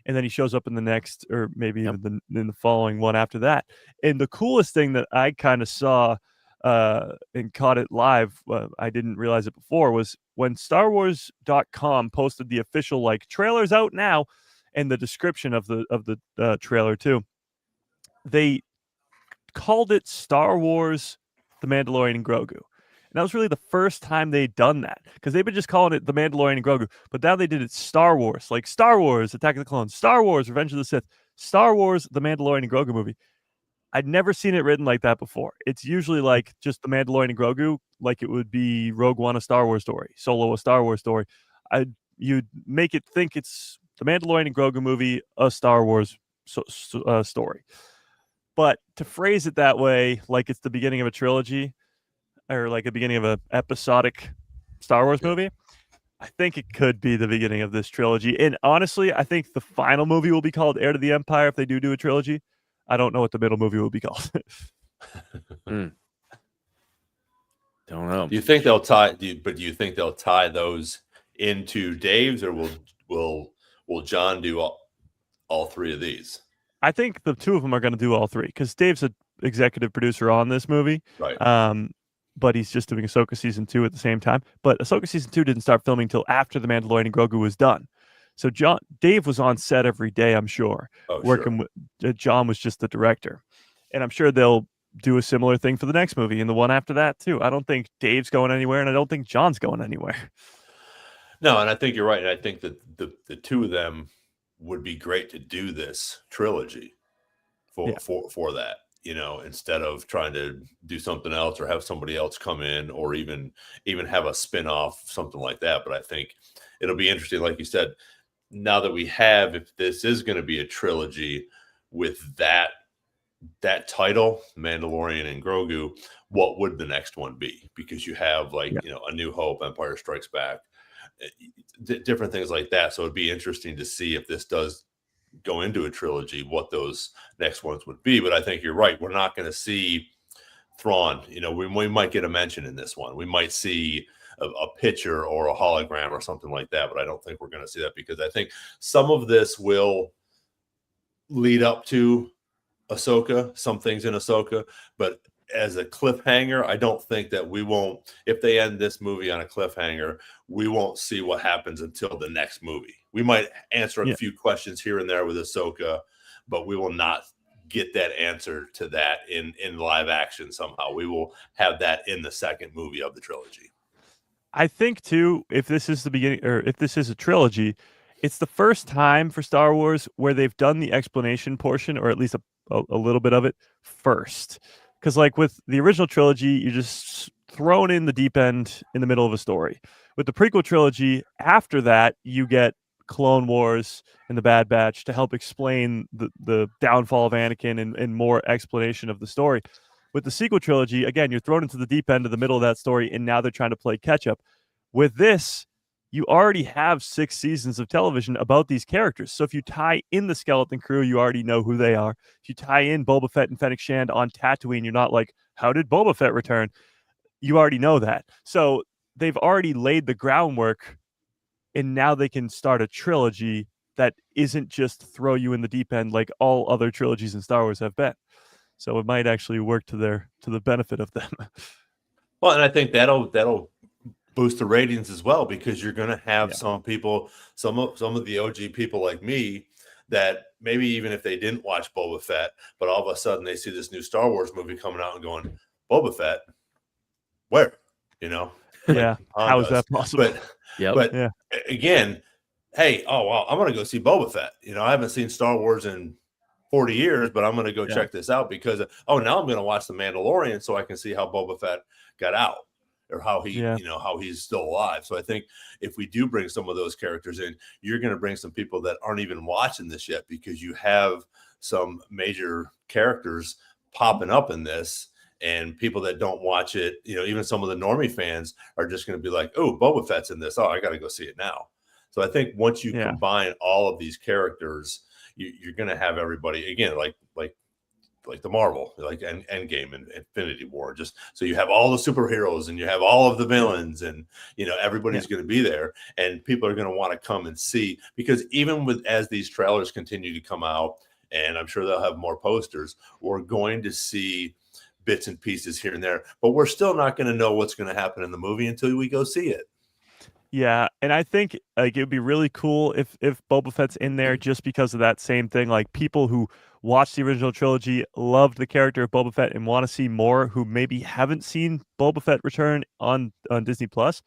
and then he shows up in the next, or maybe even in the following one after that. And the coolest thing that I kind of saw and caught it live, I didn't realize it before, was when StarWars.com posted the official like trailers out now, and the description of the trailer too. They called it Star Wars: The Mandalorian and Grogu. And that was really the first time they'd done that, because they've been just calling it The Mandalorian and Grogu. But now they did it Star Wars, like Star Wars: Attack of the Clones, Star Wars: Revenge of the Sith, Star Wars: The Mandalorian and Grogu movie. I'd never seen it written like that before. It's usually like just The Mandalorian and Grogu, like it would be Rogue One, a Star Wars story, Solo, a Star Wars story. You'd make it think it's The Mandalorian and Grogu movie, a Star Wars story. But to phrase it that way, like it's the beginning of a trilogy, or like the beginning of an episodic Star Wars movie, I think it could be the beginning of this trilogy. And honestly, I think the final movie will be called Heir to the Empire if they do a trilogy. I don't know what the middle movie will be called. Don't know. Do you think they'll tie? Do you think they'll tie those into Dave's, or will John do all 3 of these? I think the 2 of them are going to do all 3, because Dave's an executive producer on this movie. Right. But he's just doing Ahsoka season 2 at the same time. But Ahsoka season 2 didn't start filming until after The Mandalorian and Grogu was done. So Dave was on set every day, I'm sure, working with John was just the director. And I'm sure they'll do a similar thing for the next movie and the one after that too. I don't think Dave's going anywhere, and I don't think John's going anywhere. No, and I think you're right. And I think that the 2 of them would be great to do this trilogy for that, instead of trying to do something else or have somebody else come in, or even have a spin-off, something like that. But I think it'll be interesting, like you said, now that we have, if this is going to be a trilogy with that title, Mandalorian and Grogu, what would the next one be? Because you have A New Hope, Empire Strikes Back, different things like that. So it'd be interesting to see if this does go into a trilogy, what those next ones would be. But I think you're right. We're not going to see Thrawn. We might get a mention in this one. We might see a picture or a hologram or something like that, but I don't think we're going to see that, because I think some of this will lead up to Ahsoka, some things in Ahsoka, but as a cliffhanger, I don't think that we won't, if they end this movie on a cliffhanger, we won't see what happens until the next movie. We might answer a few questions here and there with Ahsoka, but we will not get that answer to that in live action somehow. We will have that in the second movie of the trilogy. I think too, if this is the beginning, or if this is a trilogy, it's the first time for Star Wars where they've done the explanation portion, or at least a little bit of it first. Because like with the original trilogy, you're just thrown in the deep end in the middle of a story. With the prequel trilogy, after that, you get Clone Wars and the Bad Batch to help explain the downfall of Anakin and more explanation of the story. With the sequel trilogy, again, you're thrown into the deep end of the middle of that story, and now they're trying to play catch up. With this, you already have 6 seasons of television about these characters. So if you tie in the Skeleton Crew, you already know who they are. If you tie in Boba Fett and Fennec Shand on Tatooine, you're not like, how did Boba Fett return? You already know that. So they've already laid the groundwork, and now they can start a trilogy that isn't just throw you in the deep end like all other trilogies in Star Wars have been. So it might actually work to the benefit of them. Well, and I think that'll boost the ratings as well, because you're going to have some people, some of the OG people like me, that maybe even if they didn't watch Boba Fett, but all of a sudden they see this new Star Wars movie coming out and going, Boba Fett, where? Yeah, how is that possible? But again, hey, well, I'm going to go see Boba Fett. I haven't seen Star Wars in 40 years, but I'm going to go check this out because now I'm going to watch The Mandalorian so I can see how Boba Fett got out, or how he, how he's still alive. So I think if we do bring some of those characters in, you're going to bring some people that aren't even watching this yet, because you have some major characters popping up in this, and people that don't watch it, even some of the normie fans are just going to be like, oh, Boba Fett's in this. Oh, I got to go see it now. So I think once you combine all of these characters, you're going to have everybody again, like the Marvel, like Endgame and Infinity War. Just so you have all the superheroes and you have all of the villains, and everybody's going to be there, and people are going to want to come and see, because even as these trailers continue to come out, and I'm sure they'll have more posters, we're going to see bits and pieces here and there, but we're still not going to know what's going to happen in the movie until we go see it. Yeah, and I think it would be really cool if Boba Fett's in there, just because of that same thing. Like, people who watched the original trilogy, loved the character of Boba Fett, and want to see more, who maybe haven't seen Boba Fett return on Disney Plus,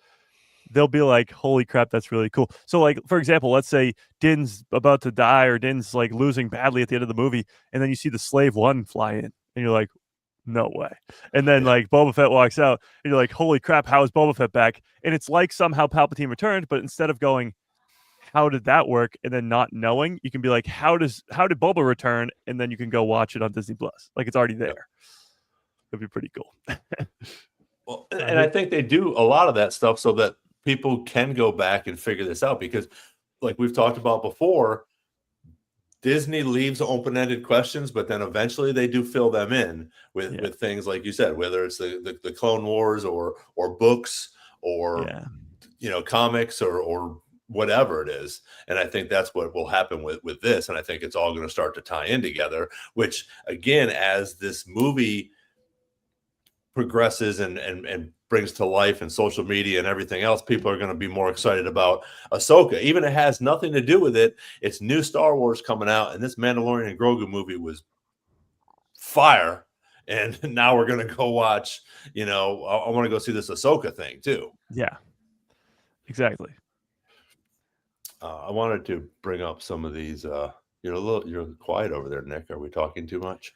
they'll be like, holy crap, that's really cool. So, like, for example, let's say Din's about to die, or Din's like losing badly at the end of the movie, and then you see the Slave One fly in, and you're like, no way. And then like Boba Fett walks out, and you're like, holy crap, how is Boba Fett back? And it's like somehow Palpatine returned, but instead of going, how did that work, and then not knowing, you can be like, how did Boba return? And then you can go watch it on Disney Plus. Like, it's already there. It'd be pretty cool. Well, and I think they do a lot of that stuff so that people can go back and figure this out, because like we've talked about before, Disney leaves open-ended questions, but then eventually they do fill them in with things like you said, whether it's the Clone Wars or books or comics or whatever it is. And I think that's what will happen with this. And I think it's all going to start to tie in together, which again, as this movie progresses and brings to life, and social media and everything else, people are going to be more excited about Ahsoka. Even it has nothing to do with it. It's new Star Wars coming out, and this Mandalorian Grogu movie was fire. And now we're going to go watch, I want to go see this Ahsoka thing too. Yeah, exactly. I wanted to bring up some of these. You're quiet over there, Nick. Are we talking too much?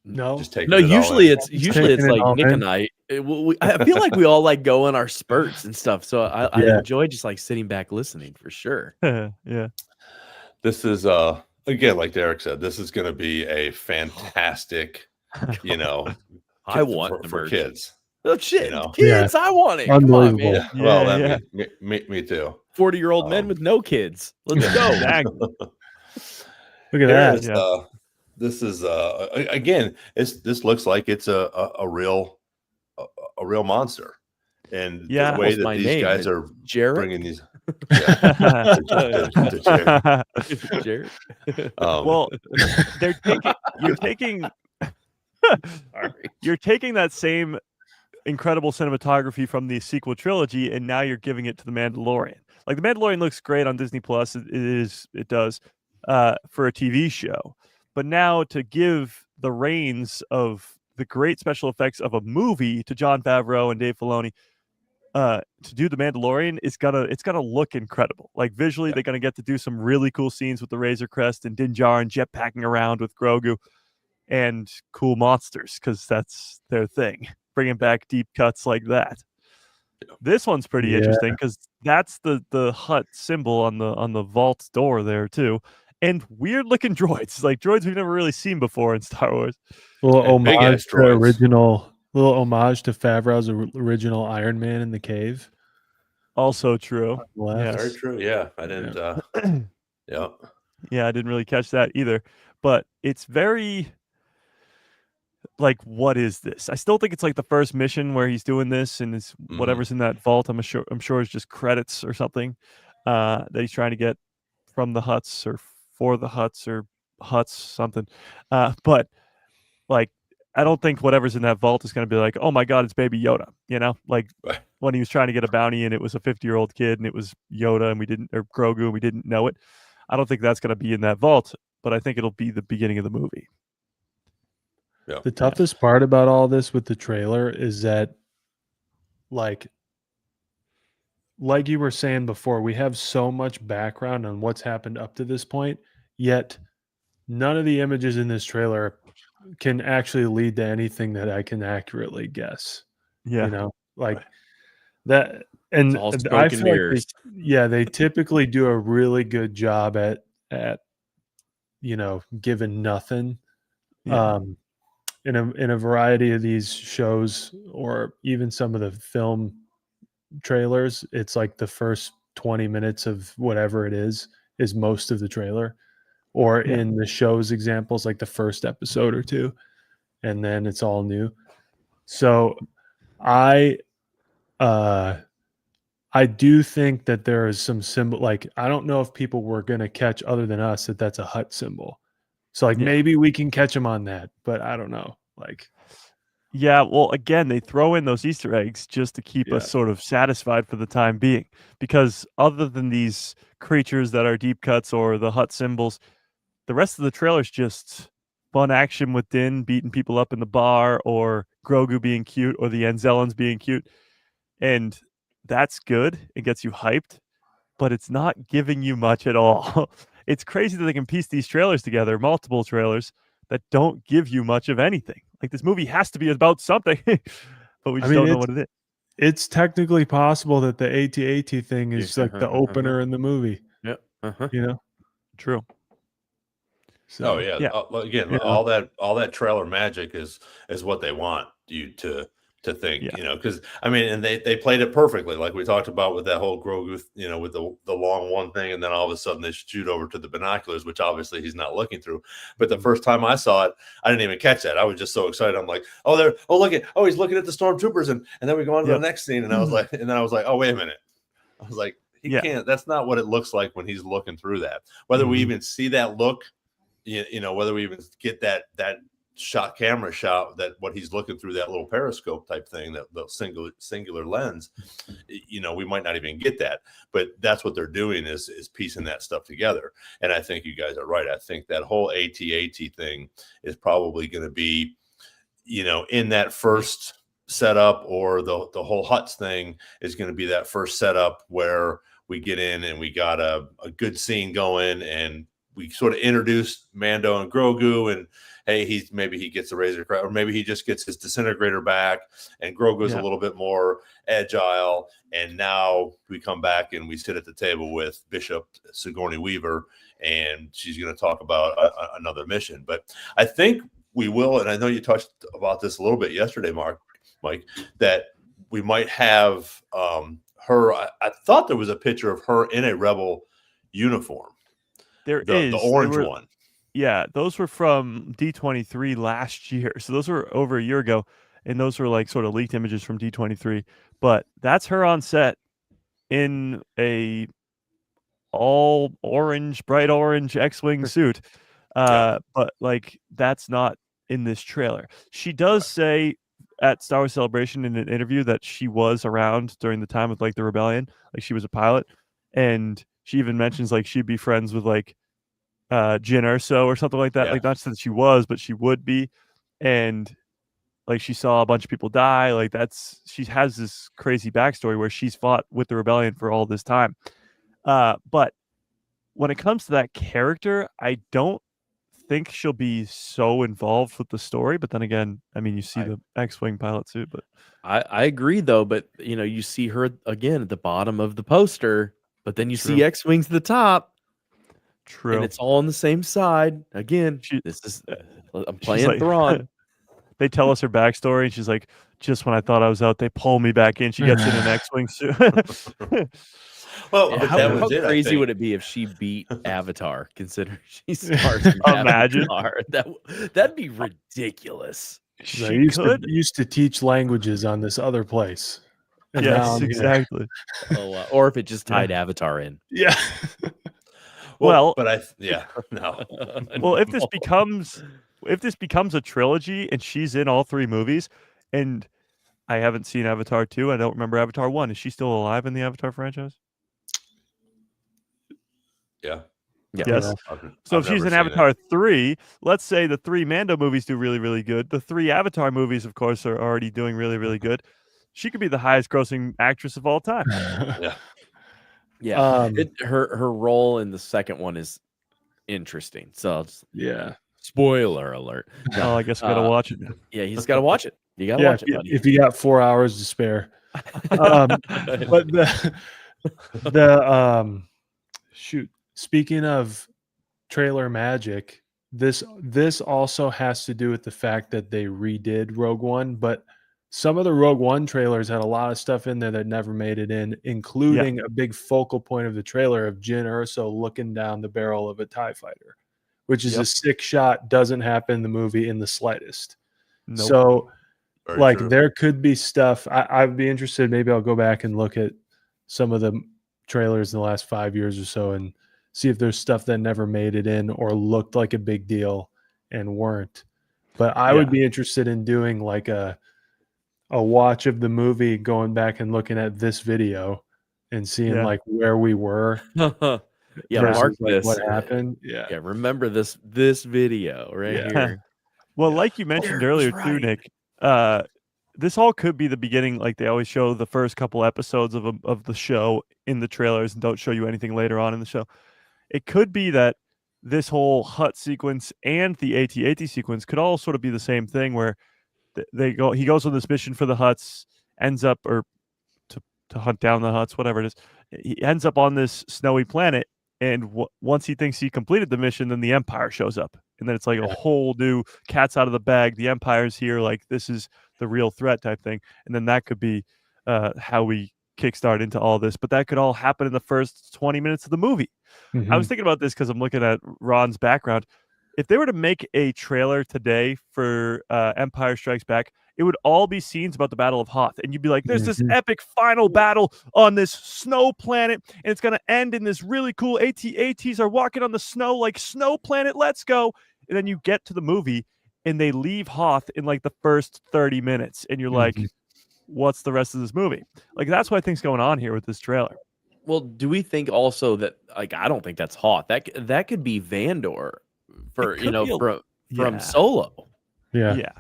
No, just take. No, usually it's taking like it all Nick in. and I. I feel like we all like go in our spurts and stuff. So I enjoy just like sitting back listening for sure. Yeah. This is again, like Derek said, this is going to be a fantastic, I want for kids. Oh shit, kids! I want it. Unbelievable. Come on, man. Me too. 40-year-old men with no kids. Let's go. Look at that. This is again. This looks like it's a real monster, and the way that these guys are bringing these. Jared. Well, you're taking that same incredible cinematography from the sequel trilogy, and now you're giving it to the Mandalorian. Like, the Mandalorian looks great on Disney Plus. It does for a TV show. But now to give the reins of the great special effects of a movie to Jon Favreau and Dave Filoni, to do the Mandalorian, it's gonna look incredible. Like, visually, they're gonna get to do some really cool scenes with the Razor Crest and Din Djarin jetpacking around with Grogu, and cool monsters, because that's their thing. Bringing back deep cuts like that. This one's pretty interesting, because that's the Hutt symbol on the vault door there too. and weird looking droids, like droids we've never really seen before in Star Wars. Little And big homage ass to droids. little homage to Favreau's original Iron Man in the cave. Also true. Left. Very true. Yeah, I didn't. Yeah. Yeah, I didn't really catch that either. But it's very like, what is this? I still think it's like the first mission where he's doing this, and it's whatever's in that vault. I'm sure it's just credits or something that he's trying to get from the Hutts or for the Hutts or Hutts something. But like, I don't think whatever's in that vault is going to be like, oh my God, it's Baby Yoda. You know, like Right. when he was trying to get a bounty and it was a 50-year-old kid and it was Yoda and or Grogu and we didn't know it. I don't think that's going to be in that vault, but I think it'll be the beginning of the movie. Yeah. The toughest part about all this with the trailer is that, like you were saying before, we have so much background on what's happened up to this point, yet none of the images in this trailer can actually lead to anything that I can accurately guess. Yeah. You know, like that. And It's all smoke I and feel like mirrors. they typically do a really good job at giving nothing. Yeah. In a variety of these shows, or even some of the film trailers, it's like the first 20 minutes of whatever it is most of the trailer, or in the show's examples, like the first episode or two, and then it's all new. So I do think that there is some symbol, like I don't know if people were going to catch, other than us, that that's a Hutt symbol. So like maybe we can catch them on that, but I don't know. Like, yeah, well, again, they throw in those Easter eggs just to keep us sort of satisfied for the time being, because other than these creatures that are deep cuts or the Hutt symbols, the rest of the trailer's just fun action with Din beating people up in the bar, or Grogu being cute, or the Anzellans being cute, and that's good. It gets you hyped, but it's not giving you much at all. It's crazy that they can piece these trailers together, multiple trailers, that don't give you much of anything. Like, this movie has to be about something, but we just don't know what it is. It's technically possible that the AT-AT thing is like the opener in the movie. Yep. You know? True. So, yeah. Again, all that trailer magic is what they want you to think, because I mean, and they played it perfectly, like we talked about with that whole Grogu, with the long one thing, and then all of a sudden they shoot over to the binoculars, which obviously he's not looking through. But the first time I saw it, I didn't even catch that. I was just so excited. I'm like, he's looking at the stormtroopers, and then we go on to the next scene, and I was like, oh, wait a minute. I was like, he can't. That's not what it looks like when he's looking through that. Whether we even see that look, whether we even get that camera shot, that what he's looking through, that little periscope type thing, that little singular lens, we might not even get that, but that's what they're doing is piecing that stuff together. And I think you guys are right. I think that whole AT-AT thing is probably going to be, in that first setup, or the whole Hutts thing is going to be that first setup where we get in and we got a good scene going, and we sort of introduced Mando and Grogu, and hey, maybe he gets a razor crest, or maybe he just gets his disintegrator back, and Grogu's a little bit more agile. And now we come back and we sit at the table with Bishop Sigourney Weaver, and she's going to talk about another mission. But I think we will, and I know you touched about this a little bit yesterday, Mike, that we might have her. I thought there was a picture of her in a Rebel uniform. The orange one. Yeah, those were from D23 last year. So those were over a year ago, and those were like sort of leaked images from D23. But that's her on set in a all orange, bright orange X-Wing suit. But like, that's not in this trailer. She does say at Star Wars Celebration in an interview that she was around during the time of like the rebellion, like she was a pilot, and she even mentions like she'd be friends with like Jyn Erso or something like that. Like, not that she was, but she would be. And like, she saw a bunch of people die. Like, she has this crazy backstory where she's fought with the rebellion for all this time. But when it comes to that character, I don't think she'll be so involved with the story. But then again, I mean, you see the X-Wing pilot suit, but I agree though. But you see her again at the bottom of the poster, but then you see X-Wings at the top. True. And it's all on the same side. Again, She- this is I'm She's playing like- Thrawn. They tell us her backstory, and she's like, just when I thought I was out, they pull me back in. She gets in an X-wing suit. Well, Yeah, but how that was how it. I crazy think. would it be if she beat Avatar, considering she stars in Imagine. Avatar? That'd be ridiculous. She's like, She I could. used to teach languages on this other place. And now Yes, I'm here. exactly. Oh, or if it just tied Avatar in. Yeah. Well- but no. Well, if this becomes a trilogy and she's in all three movies, and I haven't seen Avatar 2, I don't remember Avatar 1. Is she still alive in the Avatar franchise? Yeah. Yes. I've So if she's never in seen Avatar 3, let's say the 3 Mando movies do really, really good. The 3 Avatar movies, of course, are already doing really, really good. She could be the highest grossing actress of all time. Yeah. Yeah, her role in the second one is interesting. So Yeah. spoiler alert. Oh, I guess we gotta watch it now. Yeah, he's got to watch it. You got to Yeah, watch it, buddy. if you got 4 hours to spare. But the shoot, speaking of trailer magic, this also has to do with the fact that they redid Rogue One, but some of the Rogue One trailers had a lot of stuff in there that never made it in, including a big focal point of the trailer of Jyn Erso looking down the barrel of a TIE fighter, which is a sick shot, doesn't happen in the movie in the slightest. Nope. So Very like true. there could be stuff. I'd be interested. Maybe I'll go back and look at some of the trailers in the last 5 years or so and see if there's stuff that never made it in or looked like a big deal and weren't. But I would be interested in doing like a watch of the movie, going back and looking at this video and seeing like where we were. Yeah, versus, mark like, this. what happened. Yeah. Yeah, remember this video right here. Well, Yeah. like you mentioned Aaron's earlier too, right. Nick, this all could be the beginning. Like they always show the first couple episodes of the show in the trailers and don't show you anything later on in the show. It could be that this whole hut sequence and the AT-AT sequence could all sort of be the same thing, where he goes on this mission for the huts, ends up or to hunt down the huts, whatever it is. He ends up on this snowy planet, and once he thinks he completed the mission, then the Empire shows up, and then it's like a whole new cat's out of the bag. The Empire's here, like this is the real threat type thing, and then that could be how we kickstart into all this. But that could all happen in the first 20 minutes of the movie. I was thinking about this because I'm looking at Ron's background. If they were to make a trailer today for Empire Strikes Back, it would all be scenes about the Battle of Hoth. And you'd be like, there's this epic final battle on this snow planet, and it's going to end in this really cool AT-ATs are walking on the snow like snow planet, let's go. And then you get to the movie, and they leave Hoth in like the first 30 minutes. And you're like, what's the rest of this movie? Like, that's what I think's going on here with this trailer. Well, do we think also that, like, I don't think that's Hoth. That could be Vandor for, It could be from Solo. Yeah.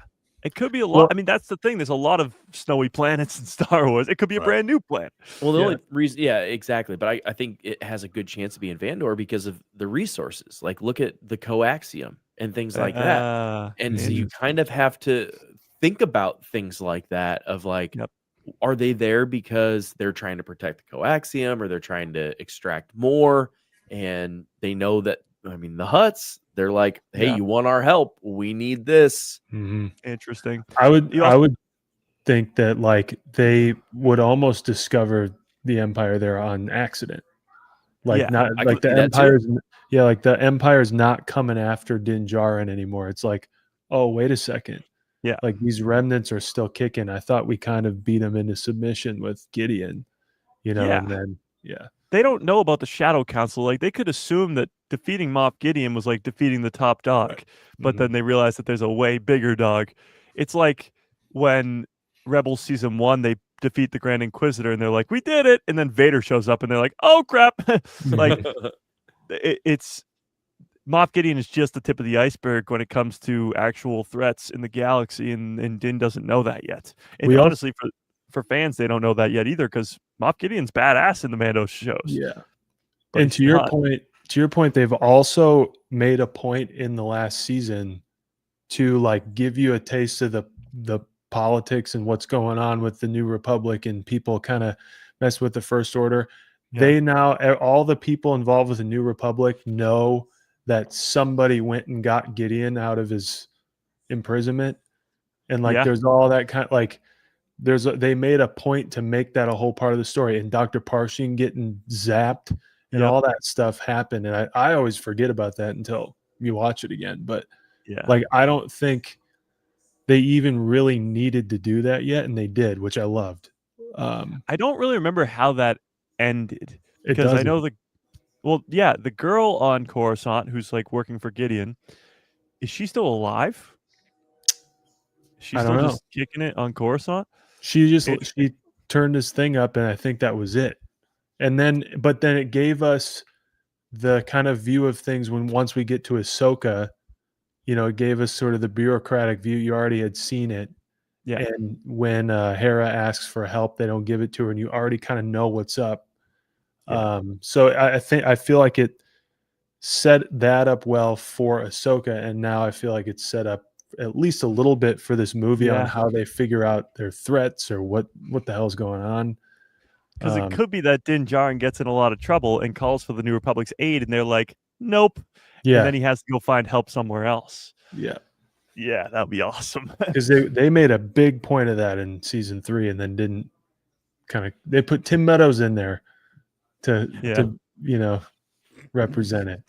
It could be a lot. Well- I mean, that's the thing. There's a lot of snowy planets in Star Wars. It could be a brand new planet. Well, the only reason, exactly. But I think it has a good chance to be in Vandor because of the resources. Like, look at the coaxium and things like that. And so you kind of have to think about things like that of like, are they there because they're trying to protect the coaxium, or they're trying to extract more? And they know that, I mean, the huts, they're like, hey, you want our help? We need this. Interesting. I would think that like they would almost discover the Empire there on accident. Like not I like could the see that too. Empire's like the Empire's not coming after Din Djarin anymore. It's like, oh, wait a second. Yeah. Like these remnants are still kicking. I thought we kind of beat them into submission with Gideon, and then they don't know about the Shadow Council. Like they could assume that defeating Moff Gideon was like defeating the top dog, but then they realize that there's a way bigger dog. It's like when Rebels Season 1, they defeat the Grand Inquisitor and they're like, we did it. And then Vader shows up and they're like, oh crap. Like it's Moff Gideon is just the tip of the iceberg when it comes to actual threats in the galaxy, and Din doesn't know that yet. And honestly, for fans, they don't know that yet either, because Moff Gideon's badass in the Mando shows. Yeah. But And to your point, they've also made a point in the last season to like give you a taste of the politics and what's going on with the New Republic, and people kind of mess with the First Order. they now, all the people involved with the New Republic know that somebody went and got Gideon out of his imprisonment. And like, Yeah. there's all that kind of like, they made a point to make that a whole part of the story, and Dr. Parshin getting zapped and all that stuff happened. And I always forget about that until you watch it again. But like, I don't think they even really needed to do that yet. And they did, which I loved. I don't really remember how that ended, It because I doesn't. know the girl on Coruscant who's like working for Gideon, is she still alive? She's I still don't know. just kicking it on Coruscant? She turned this thing up, and I think that was it. And then, but then it gave us the kind of view of things once we get to Ahsoka, you know, it gave us sort of the bureaucratic view. You already had seen it. Yeah. And when Hera asks for help, they don't give it to her, and you already kind of know what's up. Yeah. So I feel like it set that up well for Ahsoka, and now I feel like it's set up at least a little bit for this movie on how they figure out their threats or what the hell's going on. Because it could be that Din Djarin gets in a lot of trouble and calls for the New Republic's aid, and they're like, nope. Yeah. And then he has to go find help somewhere else. Yeah. Yeah, that would be awesome. Because they made a big point of that in season 3, and then didn't they put Tim Meadows in there to you know, represent it.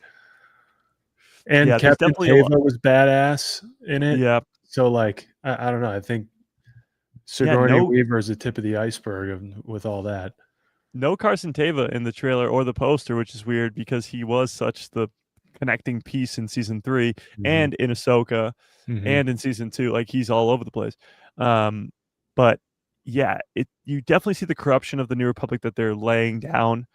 And Captain Teva was badass in it. Yeah. So like, I don't know. I think Sigourney Weaver is the tip of the iceberg with all that. No Carson Teva in the trailer or the poster, which is weird because he was such the connecting piece in season 3 and in Ahsoka and in season 2. Like, he's all over the place. But yeah, you definitely see the corruption of the New Republic that they're laying down.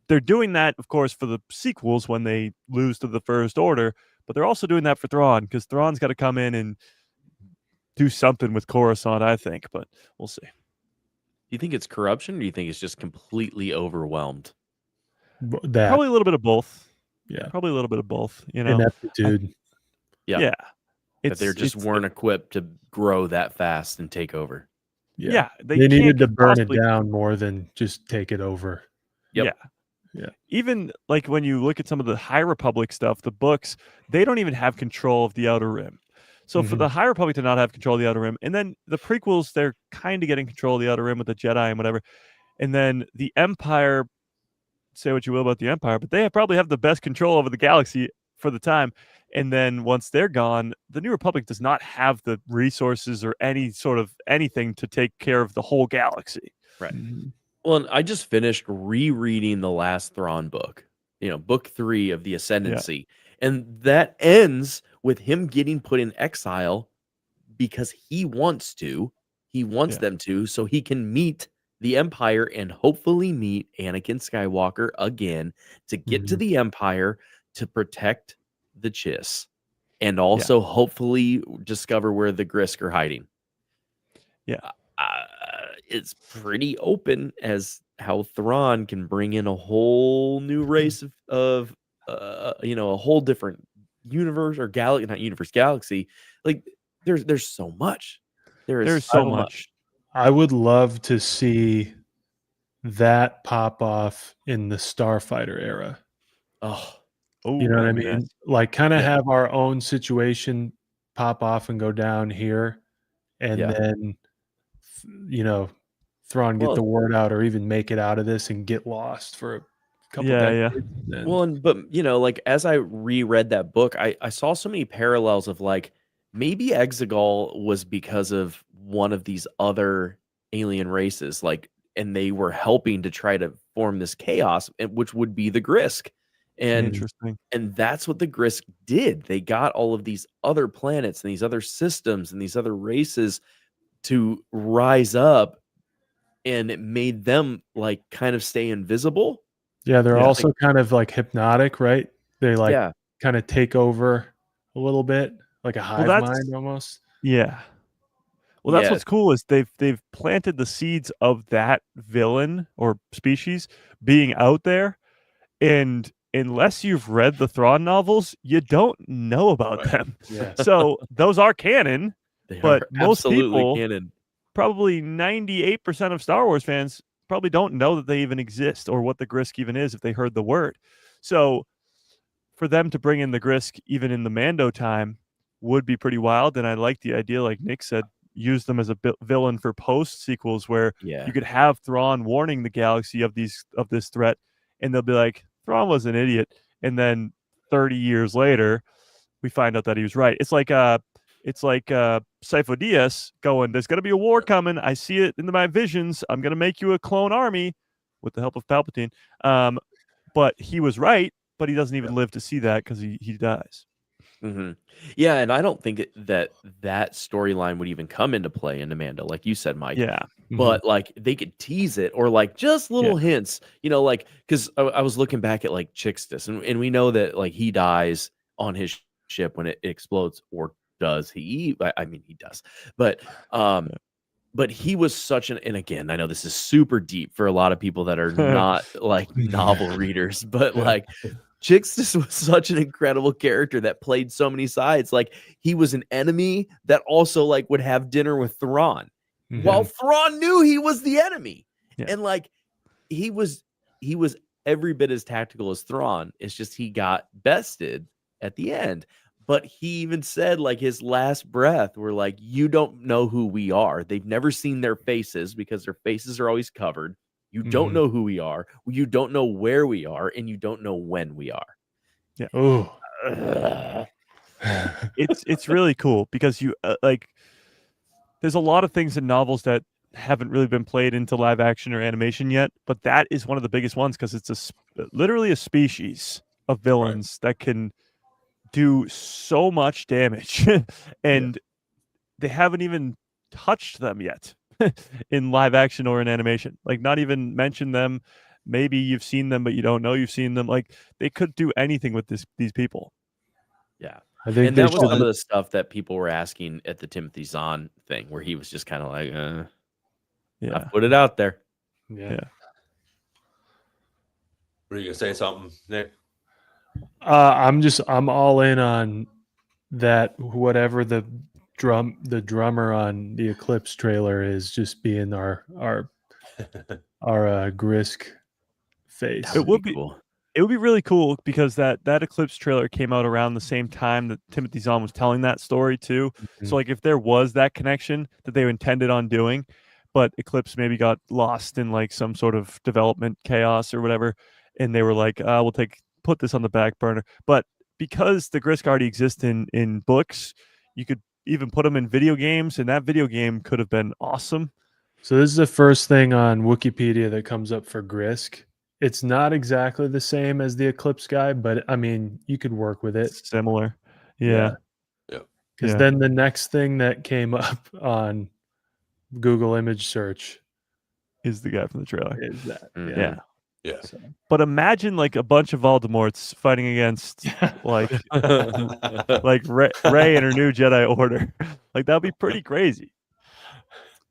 They're doing that, of course, for the sequels when they lose to the First Order, but they're also doing that for Thrawn, because Thrawn's got to come in and do something with Coruscant, I think, but we'll see. Do you think it's corruption, or do you think it's just completely overwhelmed? Probably a little bit of both. Yeah. Probably a little bit of both, you know. Ineptitude. Yeah. That they just weren't equipped to grow that fast and take over. Yeah. They needed to burn it down more than just take it over. Yep. Yeah. Even like when you look at some of the High Republic stuff, the books, they don't even have control of the Outer Rim. So for the High Republic to not have control of the Outer Rim, and then the prequels, they're kind of getting control of the Outer Rim with the Jedi and whatever. And then the Empire, say what you will about the Empire, but they probably have the best control over the galaxy for the time. And then once they're gone, the New Republic does not have the resources or any sort of anything to take care of the whole galaxy. Right. Well, and I just finished rereading the last Thrawn book, book 3 of the Ascendancy. Yeah. And that ends with him getting put in exile because he wants to. He wants them to, so he can meet the Empire and hopefully meet Anakin Skywalker again to get to the Empire to protect the Chiss and also hopefully discover where the Grisk are hiding. Yeah. It's pretty open as how Thrawn can bring in a whole new race of a whole different universe or galaxy. Like there's so much. There's so much. I would love to see that pop off in the Starfighter era. You know what I mean? Yes. Like kind of have our own situation pop off and go down here, and then Thrawn get the word out, or even make it out of this and get lost for a couple decades. Yeah. Well, but like as I reread that book, I saw so many parallels of like maybe Exegol was because of one of these other alien races, like, and they were helping to try to form this chaos, which would be the Grisk. And interesting. And that's what the Grisk did. They got all of these other planets and these other systems and these other races to rise up, and it made them like kind of stay invisible. Yeah, they're also kind of like hypnotic, right? They like kind of take over a little bit, like a hive mind almost. Yeah. Well, that's what's cool is they've planted the seeds of that villain or species being out there, and unless you've read the Thrawn novels, you don't know about them. Yeah. So those are canon, but most people, canon. probably 98% of Star Wars fans, probably don't know that they even exist or what the Grisk even is if they heard the word. So for them to bring in the Grisk even in the Mando time would be pretty wild. And I like the idea, like Nick said, use them as a villain for post sequels where Yeah. you could have Thrawn warning the galaxy of this threat, and they'll be like, Thrawn was an idiot, and then 30 years later, we find out that he was right. It's like Sifo Dyas going, "There's going to be a war coming. I see it in my visions. I'm going to make you a clone army with the help of Palpatine." But he was right, but he doesn't even live to see that because he dies. Mm-hmm. Yeah, and I don't think that storyline would even come into play into Mando, like you said, Mike. Yeah. But like they could tease it or like just little hints, like because I was looking back at like Chixtus, and we know that like he dies on his ship when it explodes, or does he? I mean, he does, but but he was such and again, I know this is super deep for a lot of people that are not like novel readers, but like Chixtus was such an incredible character that played so many sides. Like he was an enemy that also like would have dinner with Thrawn, while Thrawn knew he was the enemy, and like he was every bit as tactical as Thrawn. It's just he got bested at the end. But he even said, like, his last breath were like, you don't know who we are. They've never seen their faces because their faces are always covered. You don't know who we are. You don't know where we are. And you don't know when we are. Yeah. Oh, it's really cool because you like, there's a lot of things in novels that haven't really been played into live action or animation yet. But that is one of the biggest ones because it's literally a species of villains that can do so much damage and they haven't even touched them yet in live action or in animation, like not even mentioned them. Maybe you've seen them but you don't know you've seen them. Like they could do anything with these people. I think And that was some of the stuff that people were asking at the Timothy Zahn thing where he was just kind of like I put it out there. Yeah. Were you gonna say something, Nick? I'm all in on that. Whatever the drummer on the Eclipse trailer is, just being our Grisk face. It would be cool. It would be really cool because that Eclipse trailer came out around the same time that Timothy Zahn was telling that story too. So like if there was that connection that they intended on doing, but Eclipse maybe got lost in like some sort of development chaos or whatever, and they were like, we'll put this on the back burner. But because the Grisk already exists in books, you could even put them in video games, and that video game could have been awesome. So this is the first thing on Wikipedia that comes up for Grisk. It's not exactly the same as the Eclipse guy, but I mean, you could work with it. Similar. Yeah. Because then the next thing that came up on Google image search is the guy from the trailer. Is that? Yeah. So. But imagine like a bunch of Voldemorts fighting against like like Rey and her new Jedi Order. Like that would be pretty crazy.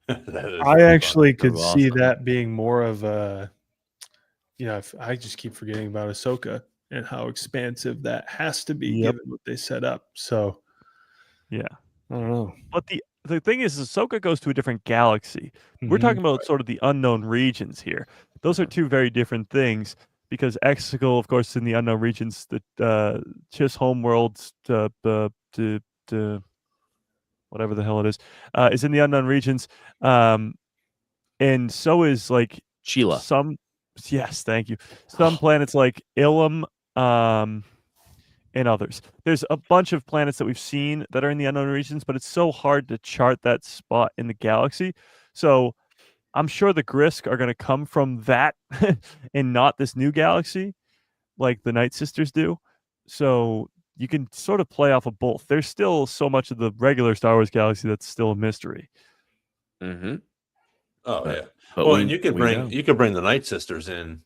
I actually could see that being more of a, I just keep forgetting about Ahsoka and how expansive that has to be given what they set up. So, yeah, I don't know. But the thing is, Ahsoka goes to a different galaxy. We're talking about sort of the unknown regions here. Those are two very different things because Exegol, of course, is in the unknown regions. The Chiss homeworlds, whatever the hell it is in the unknown regions. And so is like Sheila. Yes, thank you. Some planets like Ilum, and others. There's a bunch of planets that we've seen that are in the unknown regions, but it's so hard to chart that spot in the galaxy. So I'm sure the Grisk are going to come from that and not this new galaxy like the Night Sisters do. So you can sort of play off of both. There's still so much of the regular Star Wars galaxy that's still a mystery. Mm-hmm. Oh, yeah. But well, and you could bring the Night Sisters in,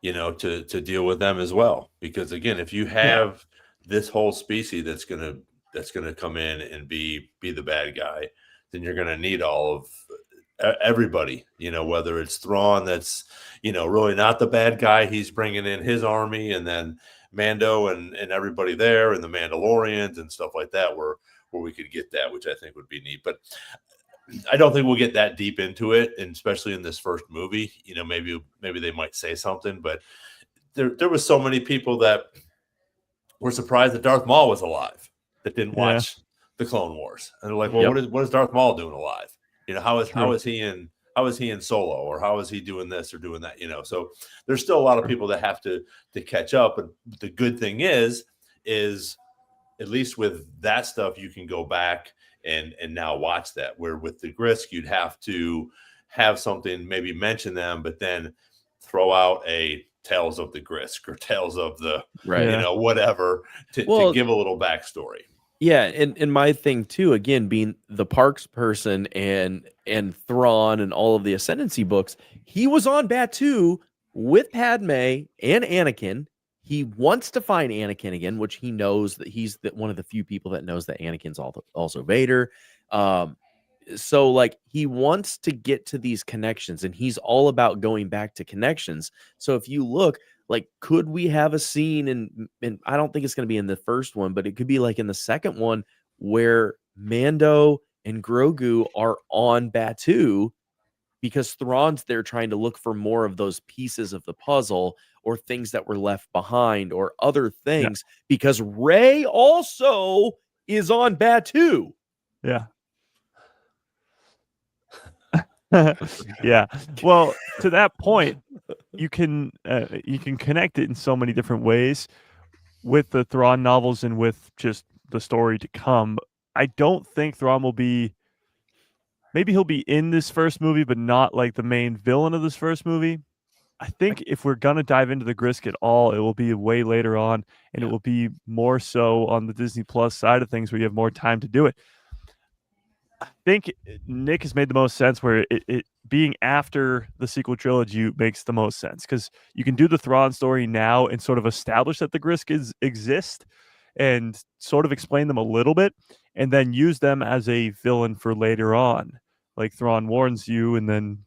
to deal with them as well. Because again, if you have this whole species that's gonna come in and be the bad guy, then you're gonna need all of everybody. Whether it's Thrawn, that's really not the bad guy. He's bringing in his army, and then Mando and everybody there, and the Mandalorians and stuff like that, where we could get that, which I think would be neat. But I don't think we'll get that deep into it, and especially in this first movie. Maybe they might say something, but there was so many people that were surprised that Darth Maul was alive that didn't watch the Clone Wars, and they're like, "Well, what is Darth Maul doing alive? How is he in Solo, or how is he doing this or doing that? So there's still a lot of people that have to catch up. But the good thing is at least with that stuff, you can go back and now watch that. Where with the Grisk, you'd have to have something, maybe mention them, but then throw out a Tales of the Grisk or Tales of the, whatever to give a little backstory. Yeah, and my thing too, again, being the Parks person and Thrawn and all of the Ascendancy books, he was on Batuu with Padme and Anakin. He wants to find Anakin again, which he knows that he's one of the few people that knows that Anakin's also Vader. So like he wants to get to these connections, and he's all about going back to connections. So if you look, like, could we have a scene and I don't think it's going to be in the first one, but it could be like in the second one where Mando and Grogu are on Batuu because Thrawn's there trying to look for more of those pieces of the puzzle or things that were left behind or other things, because Rey also is on Batuu. Yeah. Yeah. Well, to that point, you can connect it in so many different ways with the Thrawn novels and with just the story to come. I don't think Thrawn will be. Maybe he'll be in this first movie, but not like the main villain of this first movie. I think if we're gonna dive into the Grisk at all, it will be way later on, and it will be more so on the Disney Plus side of things where you have more time to do it. I think Nick has made the most sense where it being after the sequel trilogy makes the most sense, because you can do the Thrawn story now and sort of establish that the Grisk exist and sort of explain them a little bit, and then use them as a villain for later on. Like Thrawn warns you, and then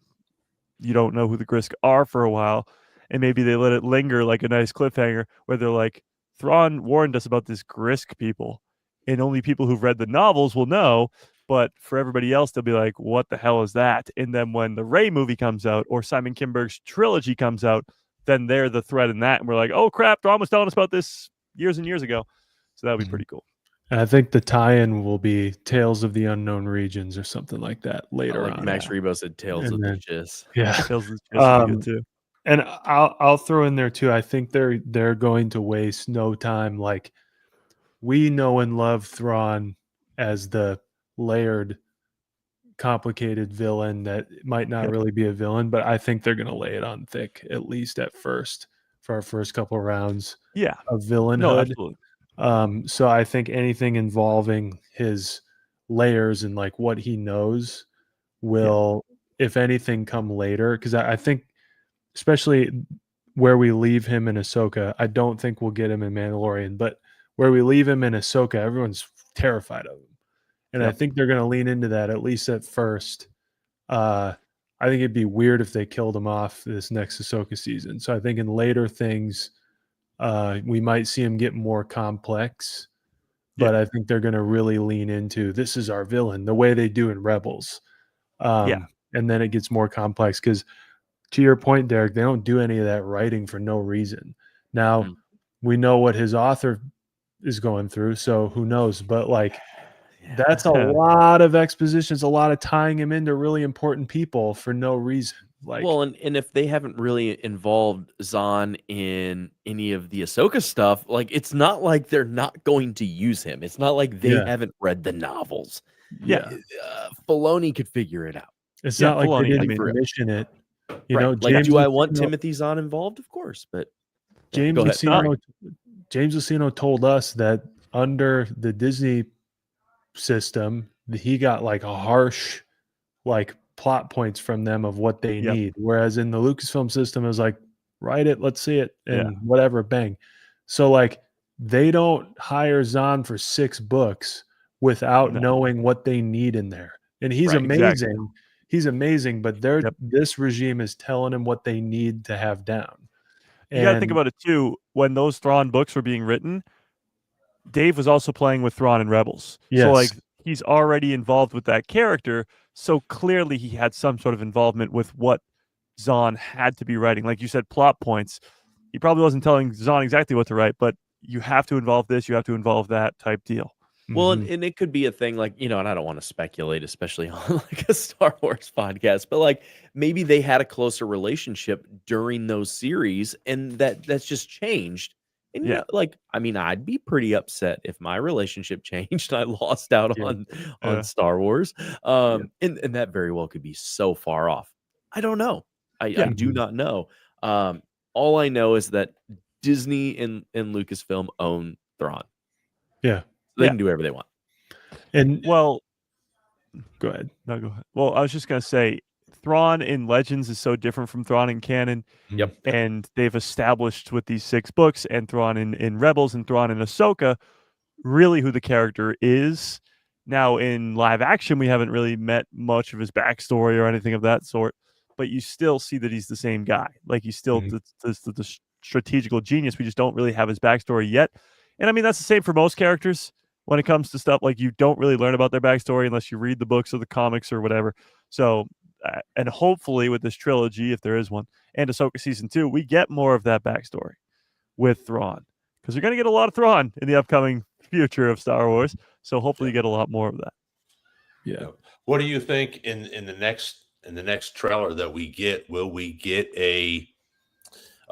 you don't know who the Grisk are for a while, and maybe they let it linger like a nice cliffhanger where they're like, Thrawn warned us about this Grisk people, and only people who've read the novels will know, but for everybody else, they'll be like, what the hell is that? And then when the Rey movie comes out or Simon Kinberg's trilogy comes out, then they're the thread in that, and we're like, oh crap, Thrawn was telling us about this years and years ago. So that would be pretty cool. And I think the tie-in will be Tales of the Unknown Regions or something like that later on. Max Rebo said Tales of the Jizz. Yeah. Tales of the Jizz would be good too. And I'll throw in there too. I think they're going to waste no time. Like, we know and love Thrawn as the layered, complicated villain that might not really be a villain, but I think they're going to lay it on thick, at least at first, for our first couple rounds. Yeah. Of villainhood. No, absolutely. So I think anything involving his layers and like what he knows will, if anything, come later. Because I think, especially where we leave him in Ahsoka, I don't think we'll get him in Mandalorian, but where we leave him in Ahsoka, everyone's terrified of him. And I think they're going to lean into that, at least at first. I think it'd be weird if they killed him off this next Ahsoka season. So I think in later things, we might see him get more complex, but I think they're going to really lean into, this is our villain, the way they do in Rebels. And then it gets more complex because, to your point, Derek, they don't do any of that writing for no reason. Now, we know what his author is going through, so who knows? But like, that's a lot of expositions, a lot of tying him into really important people for no reason. Like, well, and if they haven't really involved Zahn in any of the Ahsoka stuff, like, it's not like they're not going to use him. It's not like they haven't read the novels. Filoni could figure it out. It's not like Filoni, they didn't commission it. You know, like, James do I want Lucino, Timothy Zahn involved? Of course, but James Lucino told us that under the Disney system, he got like a harsh, like, plot points from them of what they need, whereas in the Lucasfilm system it was like, write it, let's see it, and whatever, bang. So like, they don't hire Zahn for 6 books without knowing what they need in there, and he's amazing. Exactly. He's amazing, but this regime is telling him what they need to have down. You got to think about it too. When those Thrawn books were being written, Dave was also playing with Thrawn and Rebels. So like, he's already involved with that character, so clearly he had some sort of involvement with what Zahn had to be writing. Like you said, plot points. He probably wasn't telling Zahn exactly what to write, but you have to involve this, you have to involve that type deal. Well, and it could be a thing like, and I don't want to speculate, especially on like a Star Wars podcast, but like maybe they had a closer relationship during those series and that's just changed. And Yeah. like, I mean, I'd be pretty upset if my relationship changed and I lost out on Star Wars. And that very well could be so far off. I don't know. I do not know. All I know is that Disney and Lucasfilm own Thrawn. Yeah. They can do whatever they want. And well, go ahead. No, go ahead. Well, I was just gonna say, Thrawn in Legends is so different from Thrawn in canon. Yep. And they've established with these 6 books and Thrawn in Rebels and Thrawn in Ahsoka really who the character is. Now in live action, we haven't really met much of his backstory or anything of that sort, but you still see that he's the same guy. Like he's still the strategical genius. We just don't really have his backstory yet. And I mean, that's the same for most characters. When it comes to stuff like you don't really learn about their backstory unless you read the books or the comics or whatever. So, and hopefully with this trilogy, if there is one, and Ahsoka season 2, we get more of that backstory with Thrawn because you're going to get a lot of Thrawn in the upcoming future of Star Wars. So hopefully you get a lot more of that. Yeah. What do you think in the next trailer that we get? Will we get a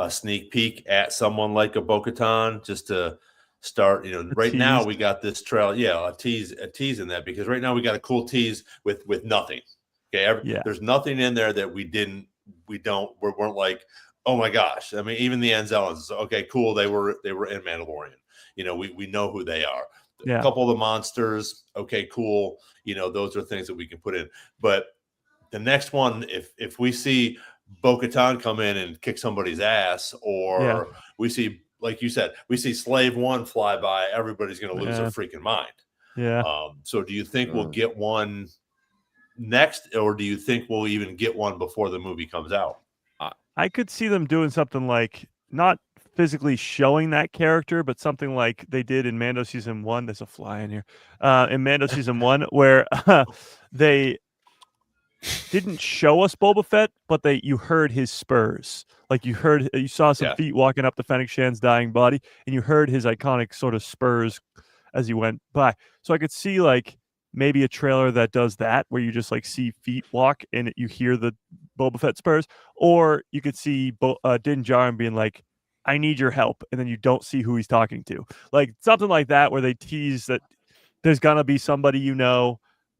sneak peek at someone like a Bo-Katan just to start, right now we got this trailer, a tease in that, because right now we got a cool tease with nothing. Okay, there's nothing in there that we weren't like, oh my gosh. I mean, even the Anzellans, okay, cool, they were in Mandalorian. We know who they are. A couple of the monsters, okay, cool. Those are things that we can put in. But the next one, if we see Bo-Katan come in and kick somebody's ass, or we see, like you said, we see Slave One fly by, everybody's going to lose their freaking mind. Yeah. So do you think we'll get one next, or do you think we'll even get one before the movie comes out? I could see them doing something like not physically showing that character, but something like they did in Mando season 1. There's a fly in here. In Mando season 1, where they didn't show us Boba Fett, but you heard his spurs. Like you saw some feet walking up to Fennec Shan's dying body, and you heard his iconic sort of spurs as he went by. So I could see like maybe a trailer that does that, where you just like see feet walk and you hear the Boba Fett spurs, or you could see Din Djarin being like, "I need your help," and then you don't see who he's talking to. Like something like that, where they tease that there's gonna be somebody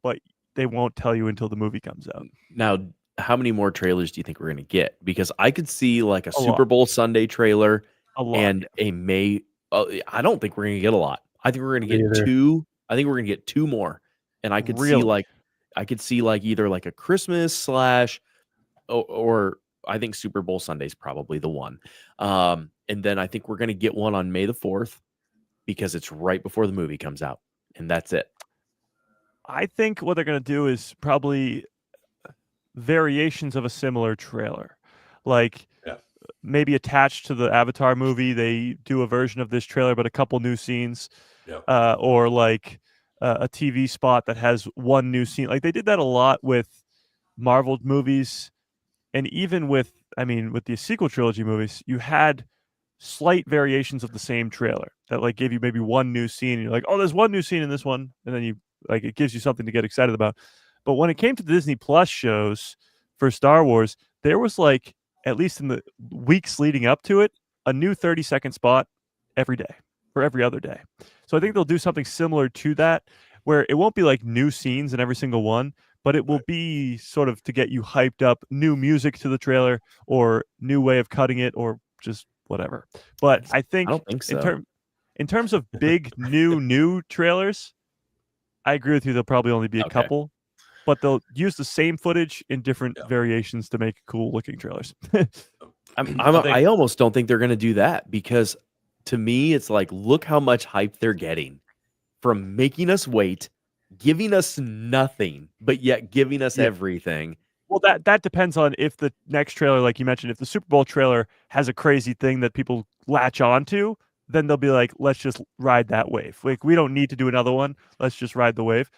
but they won't tell you until the movie comes out. Now, how many more trailers do you think we're going to get? Because I could see like a Super Bowl Sunday trailer and a May. I don't think we're going to get a lot. I think we're going to get 2. I think we're going to get 2 more. And I could see either like a Christmas / or I think Super Bowl Sunday is probably the one. And then I think we're going to get one on May the 4th because it's right before the movie comes out. And that's it. I think what they're going to do is probably variations of a similar trailer. Like maybe attached to the Avatar movie, they do a version of this trailer, but a couple new scenes. Or like a TV spot that has one new scene. Like they did that a lot with Marvel movies. And even with the sequel trilogy movies, you had slight variations of the same trailer that like gave you maybe one new scene. And you're like, oh, there's one new scene in this one. And then it gives you something to get excited about. But when it came to the Disney Plus shows for Star Wars, there was like, at least in the weeks leading up to it, a new 30-second spot every day or every other day. So I think they'll do something similar to that, where it won't be like new scenes in every single one, but it will be sort of to get you hyped up, new music to the trailer or new way of cutting it or just whatever. But I don't think so. In terms of big new trailers, I agree with you. There'll probably only be a couple, but they'll use the same footage in different variations to make cool looking trailers. I almost don't think they're going to do that, because to me, it's like, look how much hype they're getting from making us wait, giving us nothing, but yet giving us everything. Well, that depends on if the next trailer, like you mentioned, if the Super Bowl trailer has a crazy thing that people latch onto, then they'll be like, let's just ride that wave. Like, we don't need to do another one. Let's just ride the wave.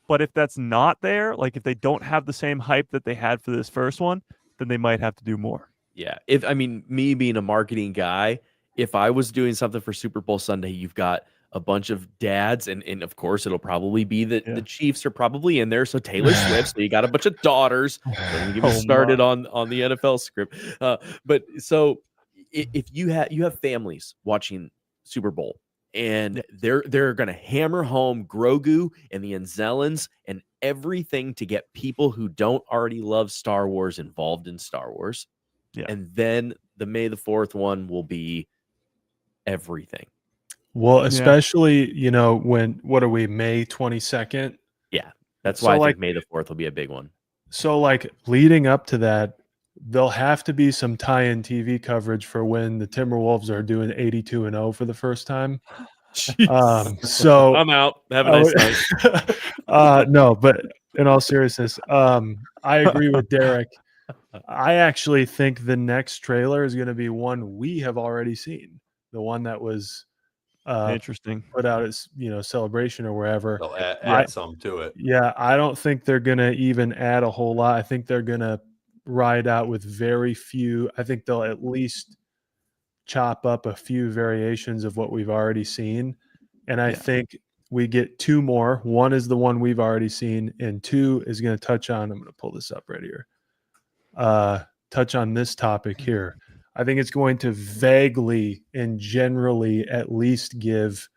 But if that's not there, like if they don't have the same hype that they had for this first one, then they might have to do more. Yeah. Me being a marketing guy, if I was doing something for Super Bowl Sunday, you've got a bunch of dads, and of course it'll probably be that the Chiefs are probably in there. So Taylor Swift, so you got a bunch of daughters. Don't even get me started on the NFL script. But so if you have families watching Super Bowl, and they're gonna hammer home Grogu and the Anzellans and everything to get people who don't already love Star Wars involved in Star Wars. Yeah. And then the May the 4th one will be everything. Well, especially, what are we, May 22nd? Yeah. That's why I think May the 4th will be a big one. So leading up to that, there'll have to be some tie-in TV coverage for when the Timberwolves are doing 82-0 for the first time. So I'm out. Have a nice night. No, but in all seriousness, I agree with Derek. I actually think the next trailer is going to be one we have already seen. The one that was interesting, put out as Celebration or wherever. They'll add some to it. Yeah, I don't think they're going to even add a whole lot. I think they're going to ride out with very few. I think they'll at least chop up a few variations of what we've already seen, and I think we get two more. One is the one we've already seen, and two is going to touch on. I'm going to pull this up right here. Touch on this topic here. I think it's going to vaguely and generally at least give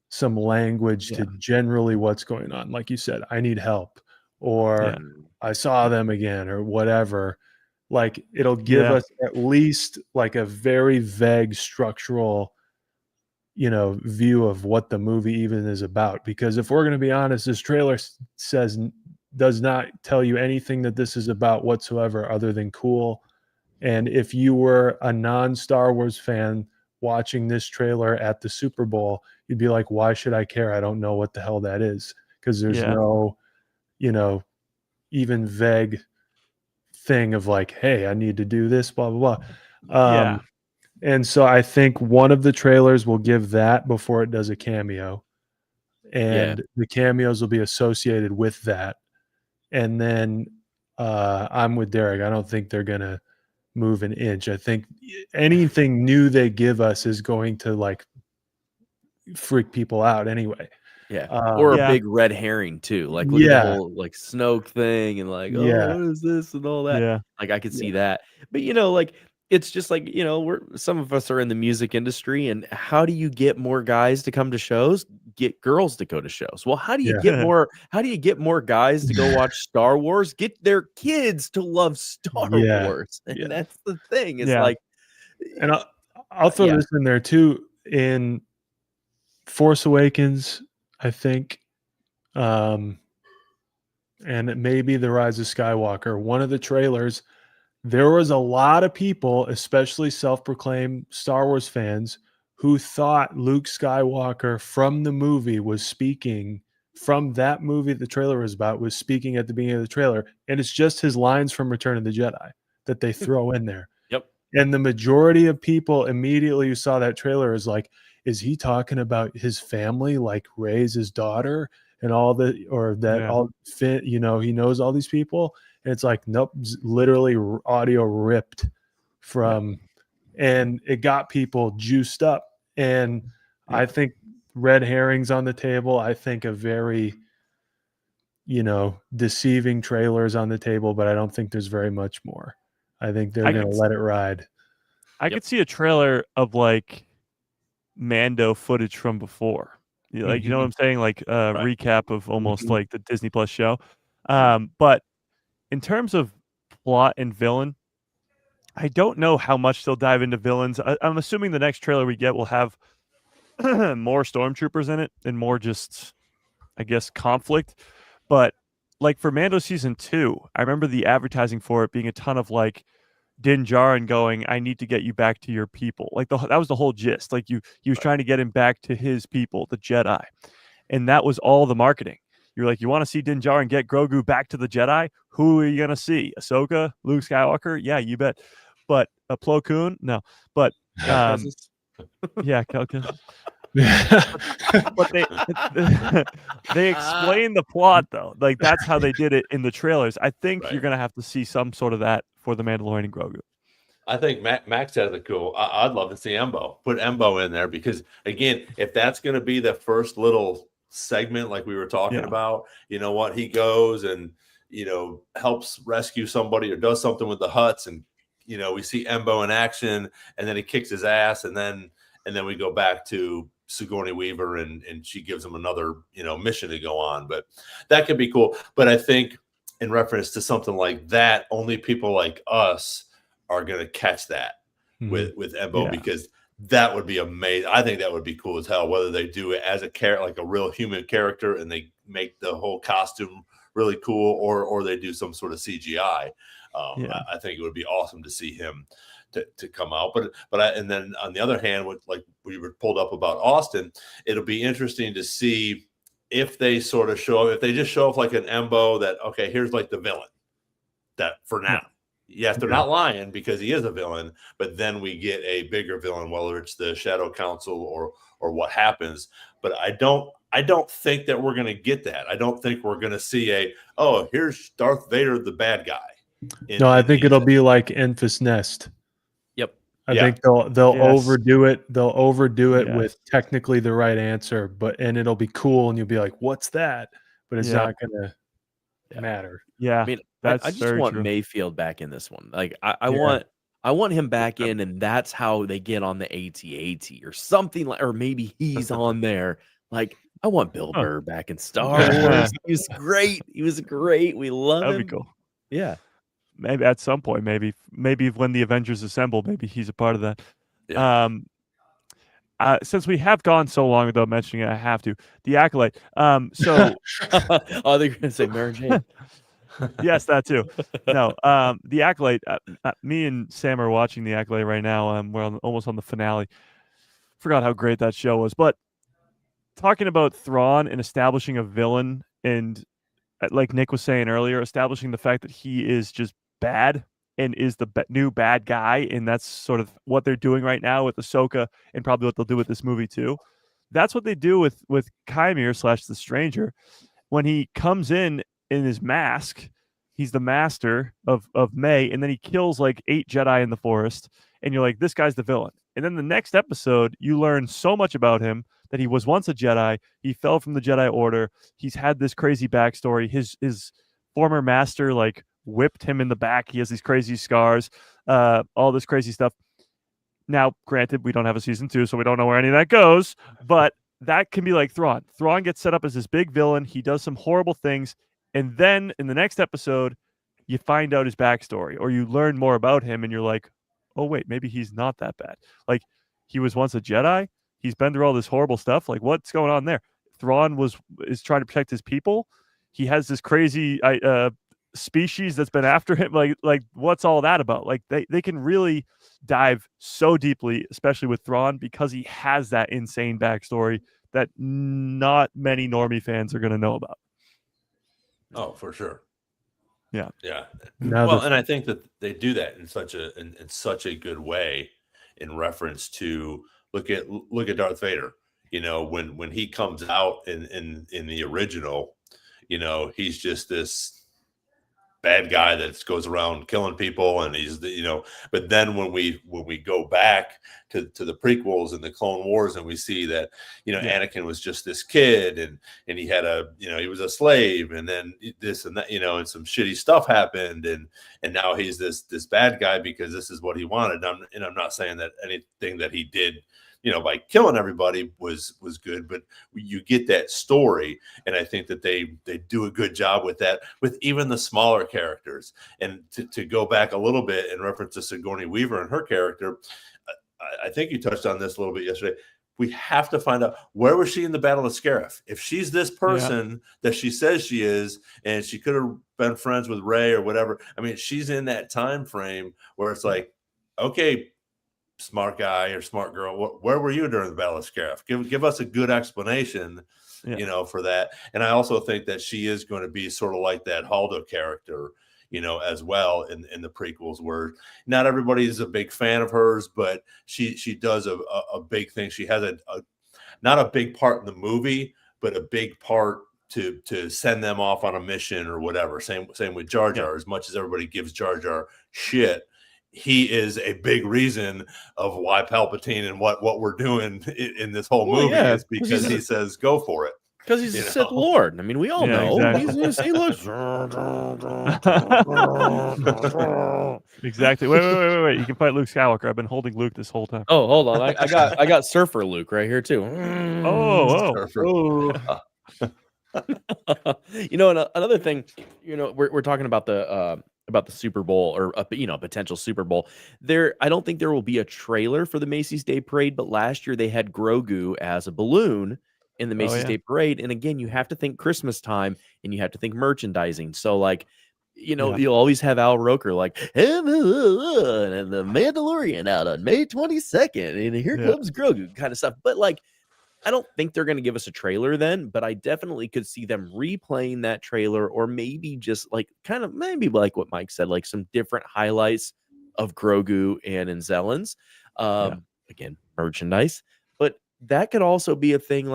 some language to generally what's going on. Like you said, I need help, or I saw them again, or whatever. Like it'll give us at least like a very vague structural, view of what the movie even is about. Because if we're going to be honest, this trailer does not tell you anything that this is about whatsoever other than cool. And if you were a non-Star Wars fan watching this trailer at the Super Bowl, you'd be like, why should I care? I don't know what the hell that is. Because there's no, even vague thing of like, hey, I need to do this, blah, blah, blah. And so I think one of the trailers will give that before it does a cameo. And the cameos will be associated with that. And then I'm with Derek. I don't think they're going to move an inch. I think anything new they give us is going to freak people out anyway. Or a big red herring too. Like look at the whole Snoke thing and what is this and all that. Like I could see that. But it's just some of us are in the music industry, and how do you get more guys to come to shows? Get girls to go to shows. Well, how do you get more? How do you get more guys to go watch Star Wars? Get their kids to love Star Wars, and that's the thing. It's and I'll throw this in there too. In Force Awakens, I think, and it may be The Rise of Skywalker. One of the trailers. There was a lot of people, especially self-proclaimed Star Wars fans, who thought Luke Skywalker from the movie was speaking from that movie the trailer was about, was speaking at the beginning of the trailer. And it's just his lines from Return of the Jedi that they throw in there. And the majority of people immediately who saw that trailer is like, is he talking about his family, like Rey's his daughter and all the, or that all fit, he knows all these people? And it's like, nope, literally audio ripped from, and it got people juiced up. And I think red herrings on the table. I think a very, deceiving trailers on the table, but I don't think there's very much more. I think they're going to let it ride. I could see a trailer of Mando footage from before. You know what I'm saying? Like a recap of almost like the Disney Plus show. But in terms of plot and villain, I don't know how much they'll dive into villains. I'm assuming the next trailer we get will have more stormtroopers in it and more just, I guess, conflict. But for Mando season 2, I remember the advertising for it being a ton of Din Djarin going, I need to get you back to your people. That was the whole gist. He was trying to get him back to his people, the Jedi. And that was all the marketing. You're like, you want to see Din Djarin get Grogu back to the Jedi? Who are you going to see? Ahsoka? Luke Skywalker? Yeah, you bet. But Plo Koon? No. But, Cal Kestis. But they explain the plot though. Like that's how they did it in the trailers. I think Right. you're gonna have to see some sort of that for the Mandalorian Grogu. I think Max said it cool. I'd love to see Embo. Put Embo in there because, again, if that's going to be the first little segment like we were talking Yeah. about, you know what? He goes and, helps rescue somebody or does something with the Hutts, and, we see Embo in action, and then he kicks his ass, and then we go back to Sigourney Weaver, and she gives him another, mission to go on. But that could be cool. But I think in reference to something like that, only people like us are going to catch that with Embo, because that would be amazing. I think that would be cool as hell, whether they do it as a character, like a real human character, and they make the whole costume really cool, or they do some sort of CGI. I think it would be awesome to see him to come out. And then on the other hand, like we were pulled up about Austin, it'll be interesting to see if they sort of if they just show up like an Embo that, okay, here's like the villain that for now. Yes, they're not lying because he is a villain, but then we get a bigger villain, whether it's the Shadow Council or what happens. But I don't think that we're going to get that. I don't think we're going to see here's Darth Vader, the bad guy. I think it'll be like Enfys Nest. Yep. I think they'll overdo it. They'll overdo it with technically the right answer, and it'll be cool, and you'll be like, "What's that?" But it's not going to matter. Yeah. I mean, That's I just very want true. Mayfield back in this one. Like I want him back in, and that's how they get on the AT-AT or something like, or maybe he's on there. Like I want Bill Burr back in Star Wars. He was great. He was great. We love him. That'd be cool. Yeah. Maybe at some point, maybe when the Avengers assemble, maybe he's a part of that. Yeah. Since we have gone so long without mentioning it, I have to. The Acolyte. So they're gonna say Mary Jane. Yes, that too. No, The Acolyte. Me and Sam are watching The Acolyte right now. We're almost on the finale. Forgot how great that show was. But talking about Thrawn and establishing a villain, and like Nick was saying earlier, establishing the fact that he is just bad and is the new bad guy, and that's sort of what they're doing right now with Ahsoka, and probably what they'll do with this movie too. That's what they do with Kymir / the Stranger. When he comes in his mask, he's the master of May, and then he kills like 8 Jedi in the forest, and you're like, this guy's the villain. And then the next episode, you learn so much about him, that he was once a Jedi, he fell from the Jedi Order, he's had this crazy backstory, his former master like whipped him in the back, he has these crazy scars, all this crazy stuff. Now, granted, we don't have a season 2, so we don't know where any of that goes, but that can be like Thrawn. Thrawn gets set up as this big villain, he does some horrible things, and then in the next episode, you find out his backstory, or you learn more about him, and you're like, oh, wait, maybe he's not that bad. Like, he was once a Jedi. He's been through all this horrible stuff. Like, what's going on there? Thrawn is trying to protect his people. He has this crazy species that's been after him. Like, what's all that about? Like, they can really dive so deeply, especially with Thrawn, because he has that insane backstory that not many normie fans are going to know about. Oh, for sure. Yeah. Well, and I think that they do that in such a good way, in reference to look at Darth Vader. When he comes out in the original, he's just this bad guy that goes around killing people, and he's but then when we go back to the prequels and the Clone Wars, and we see that Anakin was just this kid, and he had he was a slave, and then this and that, and some shitty stuff happened, and now he's this bad guy because this is what he wanted. And I'm not saying that anything that he did by killing everybody was good, but you get that story, and I think that they do a good job with that, with even the smaller characters. And to go back a little bit in reference to Sigourney Weaver and her character, I think you touched on this a little bit yesterday. We have to find out, where was she in the Battle of Scarif? If she's this person that she says she is, and she could have been friends with Rey or whatever, I mean, she's in that time frame where it's like, okay, smart guy or smart girl, where were you during the Battle of Scarif? Give us a good explanation, for that. And I also think that she is going to be sort of like that Haldo character, as well in the prequels, where not everybody is a big fan of hers, but she does a big thing. She has not a big part in the movie, but a big part to send them off on a mission or whatever. Same with Jar Jar. As much as everybody gives Jar Jar shit, he is a big reason of why Palpatine and what we're doing in this whole movie is because he says go for it. Because he's a Sith Lord. I mean, we all know. Exactly. He looks. Exactly. Wait. You can fight Luke Skywalker. I've been holding Luke this whole time. Oh, hold on. I got Surfer Luke right here too. Oh. Another thing, we're talking about the Super Bowl or potential Super Bowl. I don't think there will be a trailer for the Macy's Day Parade, but last year they had Grogu as a balloon in the Macy's Day Parade, and again, you have to think Christmas time and you have to think merchandising. So you'll always have Al Roker and the Mandalorian out on May 22nd, and here comes Grogu kind of stuff. But I don't think they're going to give us a trailer then, but I definitely could see them replaying that trailer, or maybe just maybe like what Mike said, some different highlights of Grogu and Zellens. Again, merchandise, but that could also be a thing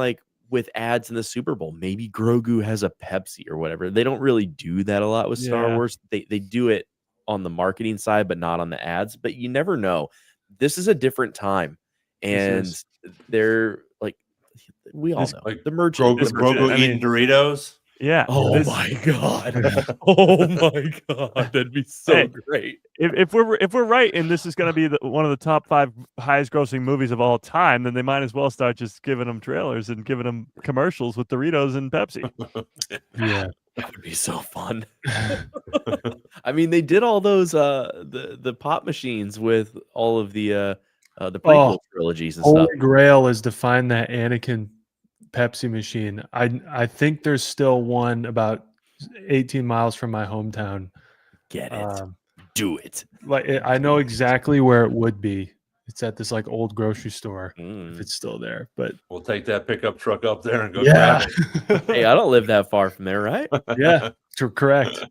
with ads in the Super Bowl. Maybe Grogu has a Pepsi or whatever. They don't really do that a lot with Star Wars. They do it on the marketing side, but not on the ads. But you never know. This is a different time, and they're we all know the merchant. Grogu eating Doritos. Yeah. My God. Oh my God. That'd be so great. If we're right, and this is going to be one of the top 5 highest grossing movies of all time, then they might as well start just giving them trailers and giving them commercials with Doritos and Pepsi. Yeah, that would be so fun. I mean, they did all those the pop machines with all of the prequel trilogies and Holy stuff. Grail is to find that Anakin Pepsi machine. I think there's still one about 18 miles from my hometown. Get it. Do it. I know exactly where it would be. It's at this old grocery store if it's still there. But we'll take that pickup truck up there and go grab it. Hey, I don't live that far from there, right? Yeah, correct.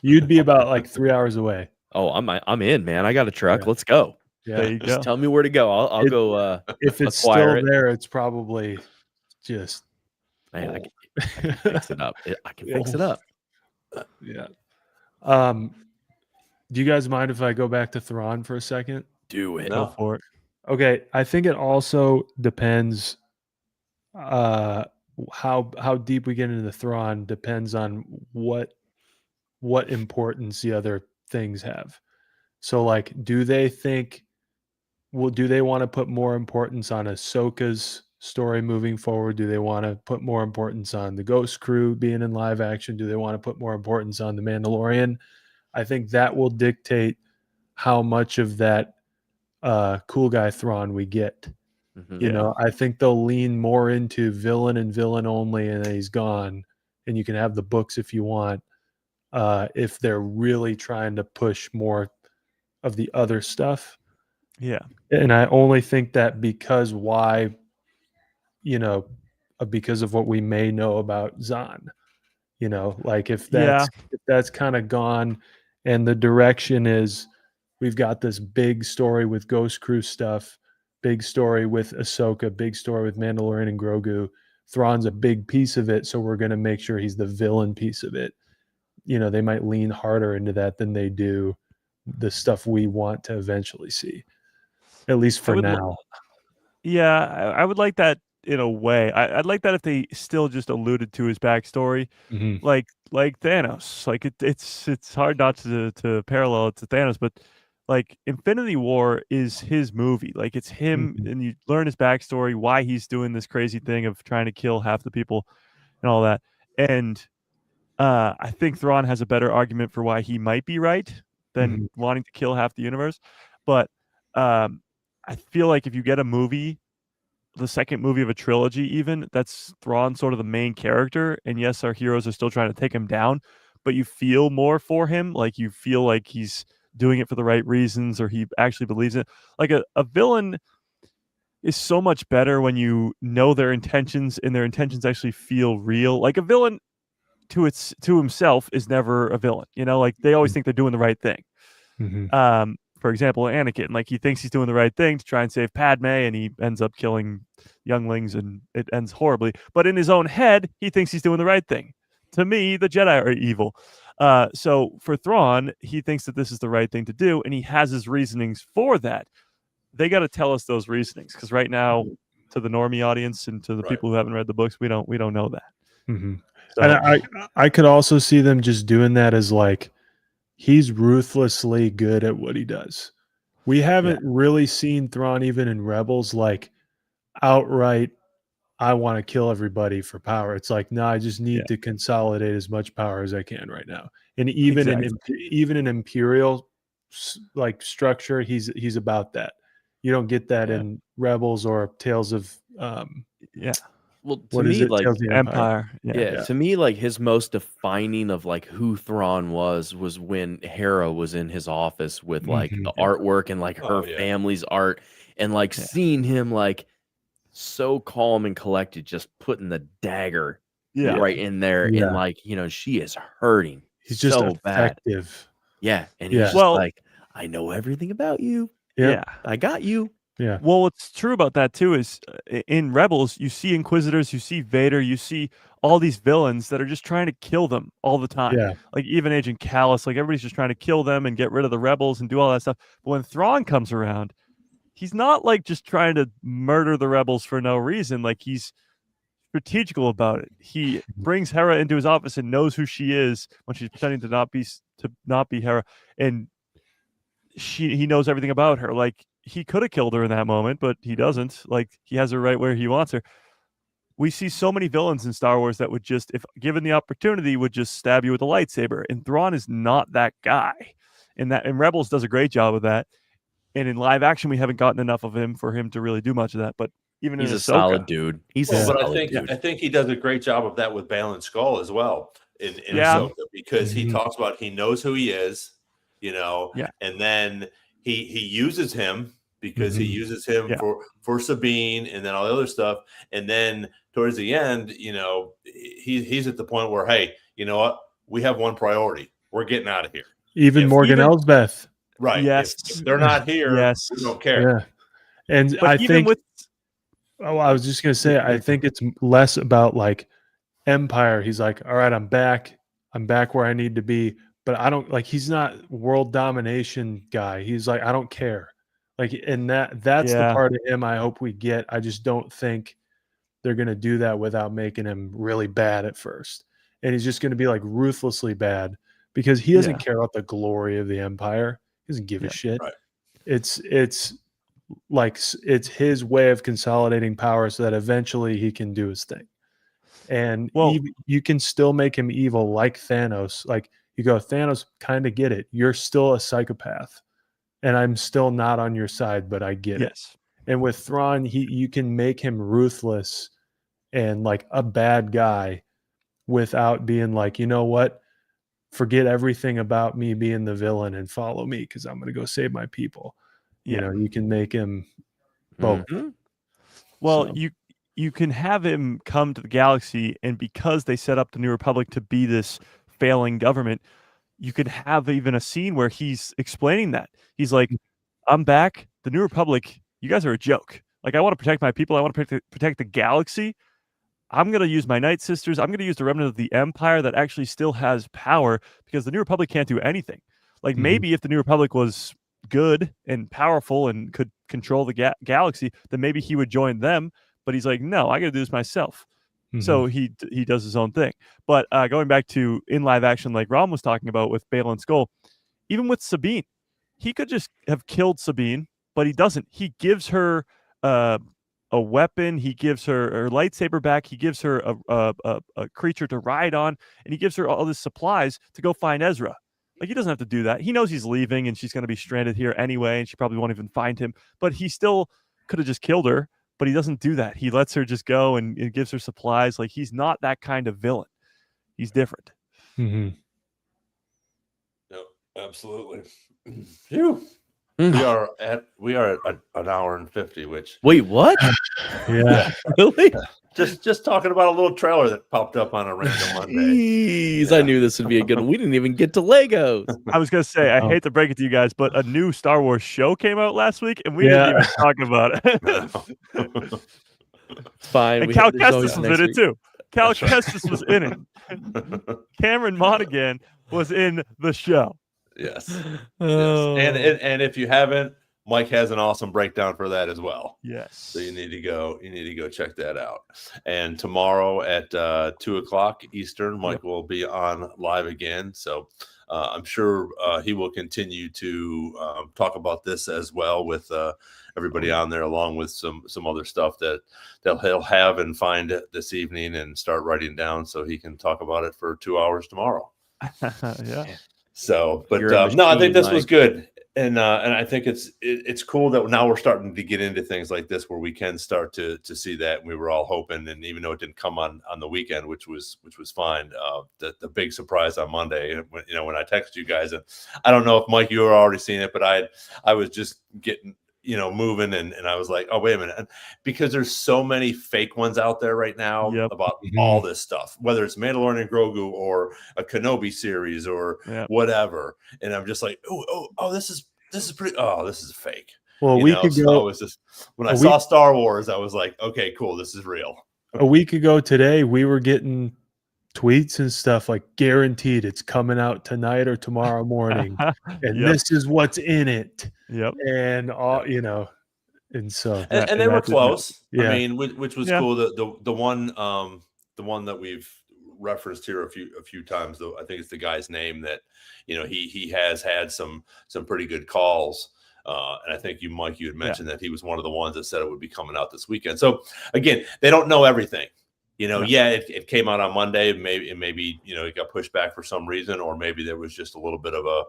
You'd be about 3 hours away. Oh, I'm in, man. I got a truck. Yeah. Let's go. Yeah. There you Just go. tell me where to go. I'll go. If it's still there, it's probably just. Man, I can fix it up. I can fix it up. Yeah. Do you guys mind if I go back to Thrawn for a second? Do it. Go for it. Okay. I think it also depends. How deep we get into the Thrawn depends on what importance the other things have. So, do they think? Well, do they want to put more importance on Ahsoka's story moving forward? Do they want to put more importance on the Ghost Crew being in live action? Do they want to put more importance on the Mandalorian? I think that will dictate how much of that cool guy Thrawn we get. Mm-hmm. I think they'll lean more into villain and villain only, and then he's gone. And you can have the books if you want. If they're really trying to push more of the other stuff. Yeah. And I only think that because of what we may know about Zahn, if that's kind of gone and the direction is we've got this big story with Ghost Crew stuff, big story with Ahsoka, big story with Mandalorian and Grogu. Thrawn's a big piece of it, so we're going to make sure he's the villain piece of it. They might lean harder into that than they do the stuff we want to eventually see, at least for now. I would like that in a way. I'd like that if they still just alluded to his backstory, mm-hmm. like Thanos. It's hard not to parallel it to Thanos, but Infinity War is his movie. It's him, mm-hmm. and you learn his backstory, why he's doing this crazy thing of trying to kill half the people and all that. And I think Thrawn has a better argument for why he might be right than mm-hmm. wanting to kill half the universe. But I feel like if you get a movie, the second movie of a trilogy, even, that's Thrawn sort of the main character. And yes, our heroes are still trying to take him down, but you feel more for him. You feel like he's doing it for the right reasons, or he actually believes it. A villain is so much better when you know their intentions and their intentions actually feel real. A villain to himself is never a villain. They always think they're doing the right thing. Mm-hmm. for example, Anakin. Like he thinks he's doing the right thing to try and save Padme, and he ends up killing younglings, and it ends horribly. But in his own head, he thinks he's doing the right thing. To me, the Jedi are evil. So for Thrawn, he thinks that this is the right thing to do, and he has his reasonings for that. They got to tell us those reasonings, because right now, to the normie audience and to the people who haven't read the books, we don't know that. Mm-hmm. So, And I could also see them just doing that as like he's ruthlessly good at what he does. We haven't really seen Thrawn even in Rebels like outright, I want to kill everybody for power. It's like, no, I just need to consolidate as much power as I can right now. And even in Imperial like structure, he's about that. You don't get that in Rebels or Tales of Well, to me, like Tales of the Empire. To me, like his most defining of like who Thrawn was when Hera was in his office with like the artwork and like her family's art, and like seeing him like so calm and collected, just putting the dagger right in there, and like, you know, she is hurting. He's just so effective. bad. And he's just like, I know everything about you. I got you. Yeah. Well, what's true about that too is in Rebels, you see Inquisitors, you see Vader, you see all these villains that are just trying to kill them all the time. Yeah. Like even Agent Callus, like everybody's just trying to kill them and get rid of the rebels and do all that stuff. But when Thrawn comes around, he's not like just trying to murder the rebels for no reason. Like he's strategical about it. He brings Hera into his office and knows who she is when she's pretending to not be Hera, and he knows everything about her. Like he could have killed her in that moment, but he doesn't. Like he has her right where he wants her. We see so many villains in Star Wars that would just, if given the opportunity, would just stab you with a lightsaber. And Thrawn is not that guy. And Rebels does a great job of that. And in live action, we haven't gotten enough of him for him to really do much of that. But even he's in a Ahsoka, solid dude. He's a solid dude. I think he does a great job of that with Balin Skull as well in Ahsoka, because he talks about he knows who he is, you know, and then he uses him because he uses him for Sabine and then all the other stuff, and then towards the end, you know, he's at the point where, hey, you know what, we have one priority, we're getting out of here. Even Morgan Elsbeth. Right. Yes. If they're not here, we don't care. Yeah. And but I even think with I was just gonna say, I think it's less about like Empire. He's like, all right, I'm back where I need to be. But I don't like, he's not world domination guy. He's like, I don't care. Like, and that's the part of him I hope we get. I just don't think they're gonna do that without making him really bad at first. And he's just gonna be like ruthlessly bad because he doesn't care about the glory of the Empire. He doesn't give a shit. Right. It's like it's his way of consolidating power so that eventually he can do his thing. And you can still make him evil like Thanos. Like you go, Thanos, kind of get it. You're still a psychopath. And I'm still not on your side, but I get it. And with Thrawn, you can make him ruthless and like a bad guy without being like, you know what? Forget everything about me being the villain and follow me because I'm going to go save my people. You know, you can make him both. Well, you can have him come to the galaxy, and because they set up the New Republic to be this failing government, you could have even a scene where he's explaining that. He's like, I'm back. The New Republic, you guys are a joke. Like, I want to protect my people. I want to protect the galaxy. I'm going to use my Night Sisters. I'm going to use the remnant of the Empire that actually still has power because the New Republic can't do anything. Like, maybe if the New Republic was good and powerful and could control the galaxy, then maybe he would join them. But he's like, no, I got to do this myself. So he does his own thing. But going back to in live action, like Ron was talking about with Balin Skull, even with Sabine, he could just have killed Sabine, but he doesn't. He gives her a weapon. He gives her lightsaber back. He gives her a creature to ride on, and he gives her all these supplies to go find Ezra. Like, he doesn't have to do that. He knows he's leaving, and she's going to be stranded here anyway, and she probably won't even find him. But he still could have just killed her, but he doesn't do that. He lets her just go and gives her supplies. Like, he's not that kind of villain. He's different. No, absolutely. Phew. We are at an hour and 50, which wait, what? Yeah. Really? just talking about a little trailer that popped up on a random Monday. Jeez, Yeah. I knew this would be a good one. We didn't even get to Legos. I was gonna say, I Oh. hate to break it to you guys, but a new Star Wars show came out last week, and we didn't even talk about it. It's fine. And Cal there's always Kestis was next in it week. too. Cal That's right. Kestis was in it. Cameron Monaghan was in the show. Yes. Oh. Yes. And if you haven't, Mike has an awesome breakdown for that as well. Yes. So you need to go check that out. And tomorrow at 2:00 Eastern, Mike will be on live again. So I'm sure he will continue to talk about this as well with everybody on there, along with some other stuff that he'll have and find this evening and start writing down so he can talk about it for 2 hours tomorrow. Yeah. So, but You're a no, I think machine, this was Mike. good, and I think it's cool that now we're starting to get into things like this where we can start to see that. And we were all hoping, and even though it didn't come on the weekend, which was fine, the big surprise on Monday, when I texted you guys, and I don't know if Mike, you were already seeing it, but I was just getting moving, and I was like, oh, wait a minute. And because there's so many fake ones out there right now Yep. about all this stuff, whether it's Mandalorian Grogu or a Kenobi series or whatever. And I'm just like, oh, this is pretty, this is fake. Well, a week ago, I was just, when I saw Star Wars, I was like, okay, cool, this is real. A week ago today, we were getting tweets and stuff like, guaranteed it's coming out tonight or tomorrow morning, and this is what's in it. Yep. And all and so and they were close. Yeah. I mean, which was cool. The one that we've referenced here a few times, though, I think it's the guy's name that he has had some pretty good calls. And I think Mike, you had mentioned that he was one of the ones that said it would be coming out this weekend. So again, they don't know everything. It came out on Monday. Maybe it got pushed back for some reason, or maybe there was just a little bit of a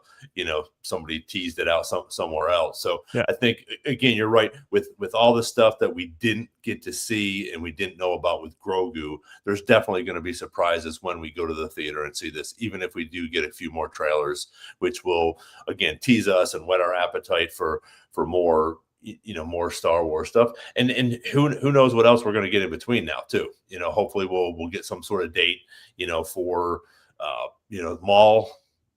somebody teased it out somewhere else. So I think again, you're right with all the stuff that we didn't get to see and we didn't know about with Grogu. There's definitely going to be surprises when we go to the theater and see this, even if we do get a few more trailers, which will again tease us and whet our appetite for more. More Star Wars stuff, and who knows what else we're going to get in between now too. Hopefully we'll get some sort of date, for Maul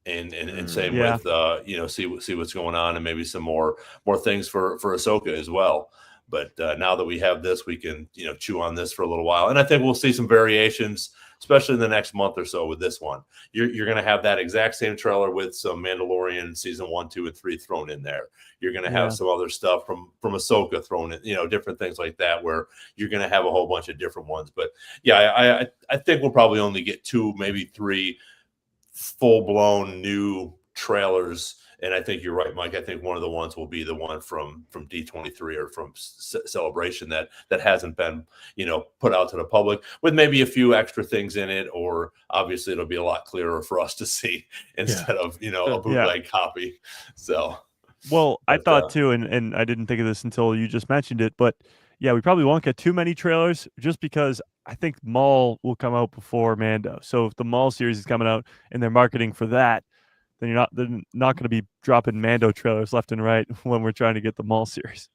and same with see what's going on, and maybe some more things for Ahsoka as well. But now that we have this, we can chew on this for a little while, and I think we'll see some variations, especially in the next month or so with this one. You're going to have that exact same trailer with some Mandalorian season 1, 2, and 3 thrown in there. You're going to have some other stuff from Ahsoka thrown in, different things like that, where you're going to have a whole bunch of different ones. But yeah, I think we'll probably only get 2, maybe 3 full-blown new trailers. And I think you're right, Mike. I think one of the ones will be the one from D23 or from Celebration that hasn't been, put out to the public, with maybe a few extra things in it, or obviously it'll be a lot clearer for us to see instead of, a bootleg copy. So, I thought too, and I didn't think of this until you just mentioned it, but yeah, we probably won't get too many trailers just because I think Maul will come out before Mando. So if the Maul series is coming out and they're marketing for that, then they're not going to be dropping Mando trailers left and right when we're trying to get the Maul series.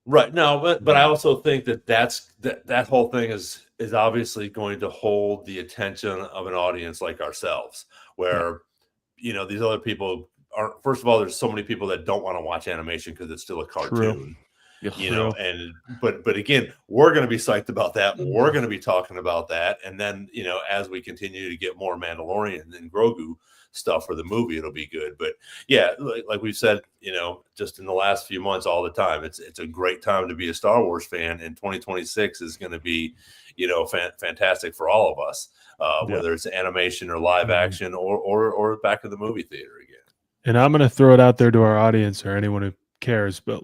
Right. No, but I also think that whole thing is obviously going to hold the attention of an audience like ourselves, where these other people aren't. First of all, there's so many people that don't want to watch animation because it's still a cartoon. But again, we're going to be psyched about that. We're going to be talking about that, and then as we continue to get more Mandalorian and Grogu stuff for the movie, it'll be good. But yeah, like we've said, just in the last few months, all the time, it's a great time to be a Star Wars fan, and 2026 is going to be fantastic for all of us, whether it's animation or live action or back to the movie theater again. And I'm going to throw it out there to our audience or anyone who cares, but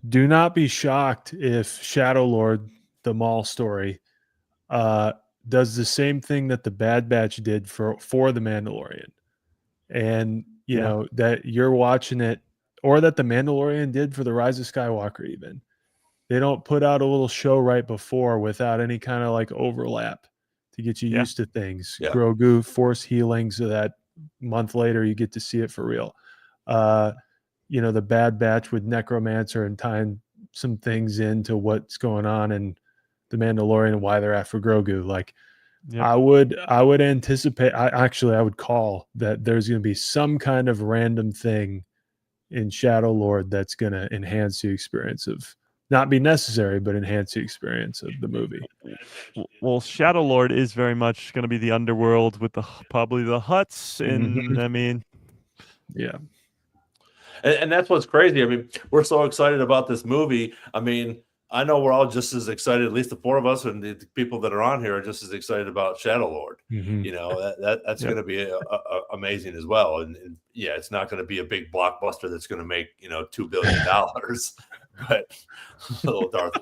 do not be shocked if Shadow Lord, the Maul story, does the same thing that the Bad Batch did for the Mandalorian, and that you're watching it, or that the Mandalorian did for the Rise of Skywalker. Even they don't put out a little show right before without any kind of overlap to get you used to things. Grogu force healing, so that month later you get to see it for real. The Bad Batch with Necromancer and tying some things into what's going on in the Mandalorian and why they're after Grogu. Like, Yep. I would anticipate. I would call that there's going to be some kind of random thing in Shadow Lord that's going to enhance the experience of, not be necessary, but enhance the experience of the movie. Well, Shadow Lord is very much going to be the underworld with probably the huts, and I mean, Yeah. And that's what's crazy. I mean, we're so excited about this movie. I mean, I know we're all just as excited, at least the four of us and the people that are on here are just as excited about Shadow Lord. Mhm. You know, that's going to be amazing as well. And yeah, it's not going to be a big blockbuster that's going to make, $2 billion, but a little Darth,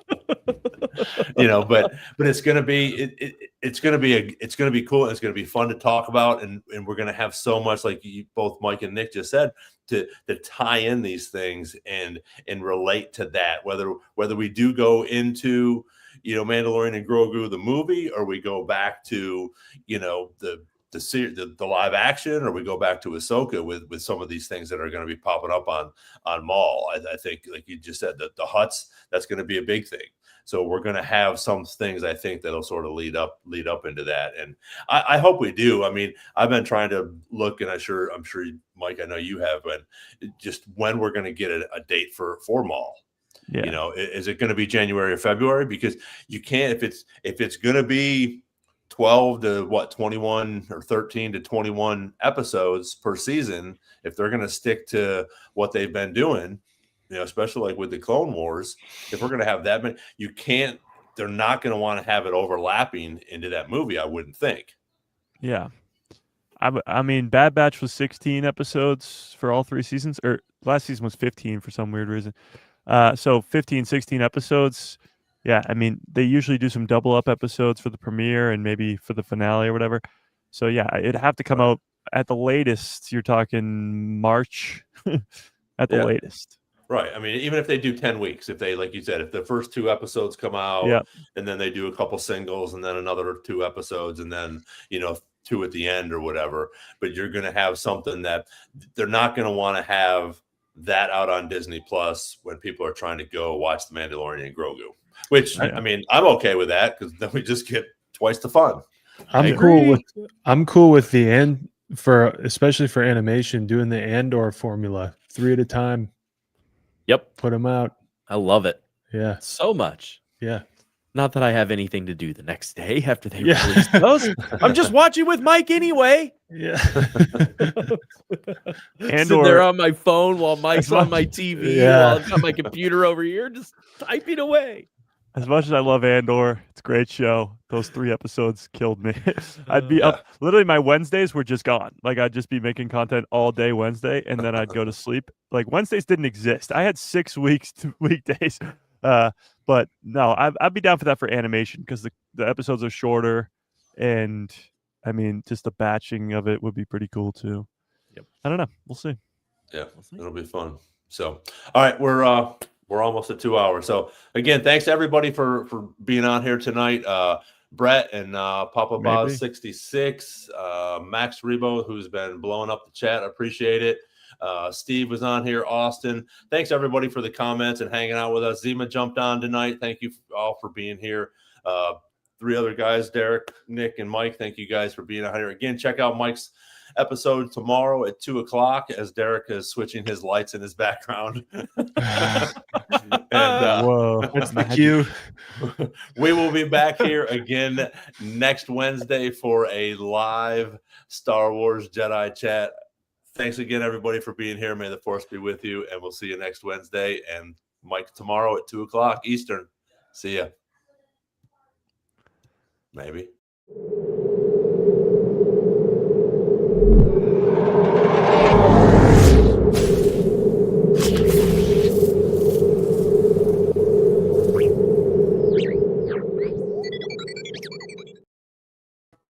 but it's going to be, it's going to be cool. And it's going to be fun to talk about. And we're going to have so much, like both Mike and Nick just said, to tie in these things and relate to that, whether we do go into Mandalorian and Grogu the movie, or we go back to the live action, or we go back to Ahsoka with some of these things that are going to be popping up on Maul. I think, like you just said, the huts, that's going to be a big thing. So we're going to have some things, I think, that'll sort of lead up into that. And I hope we do. I mean, I've been trying to look, and I'm sure Mike, I know you have, but just when we're going to get a date for Maul. yeah. Is it going to be January or February? Because you can't, if it's going to be 12 to 21 or 13 to 21 episodes per season, if they're going to stick to what they've been doing, especially like with the Clone Wars, if we're going to have that many, they're not going to want to have it overlapping into that movie, I wouldn't think. Yeah. I mean, Bad Batch was 16 episodes for all 3 seasons, or last season was 15 for some weird reason. So 15, 16 episodes. Yeah, I mean, they usually do some double up episodes for the premiere and maybe for the finale or whatever. So yeah, it'd have to come out at the latest. You're talking March at the latest. Right. I mean, even if they do 10 weeks, if they, like you said, if the first 2 episodes come out and then they do a couple singles and then another 2 episodes and then, 2 at the end or whatever, but you're going to have something that they're not going to want to have that out on Disney Plus when people are trying to go watch The Mandalorian and Grogu, which I mean, I'm okay with that because then we just get twice the fun. I'm cool with the end, especially for animation, doing the Andor formula 3 at a time. Yep. Put them out. I love it. Yeah. So much. Yeah. Not that I have anything to do the next day after they release those. I'm just watching with Mike anyway. Yeah. And sitting there on my phone while Mike's on my TV, while I've got my computer over here, just typing away. As much as I love Andor, it's a great show. Those 3 episodes killed me. I'd be up. Literally, my Wednesdays were just gone. Like, I'd just be making content all day Wednesday, and then I'd go to sleep. Like, Wednesdays didn't exist. I had 6 weekdays. But no, I'd be down for that for animation because the episodes are shorter, and I mean, just the batching of it would be pretty cool too. Yep. I don't know. We'll see. Yeah, it'll be fun. So, all right, we're almost at 2 hours. So again, thanks to everybody for being on here tonight. Brett and Papa Boz 66, Max Rebo, who's been blowing up the chat. I appreciate it. Steve was on here. Austin, thanks everybody for the comments and hanging out with us. Zima jumped on tonight. Thank you all for being here. 3 other guys, Derek, Nick, and Mike. Thank you guys for being on here. Again, check out Mike's episode tomorrow at 2:00 as Derek is switching his lights in his background. And whoa, that's the cue. We will be back here again next Wednesday for a live Star Wars Jedi chat. Thanks again, everybody, for being here. May the Force be with you, and we'll see you next Wednesday. And Mike tomorrow at 2:00 Eastern. See ya. Maybe.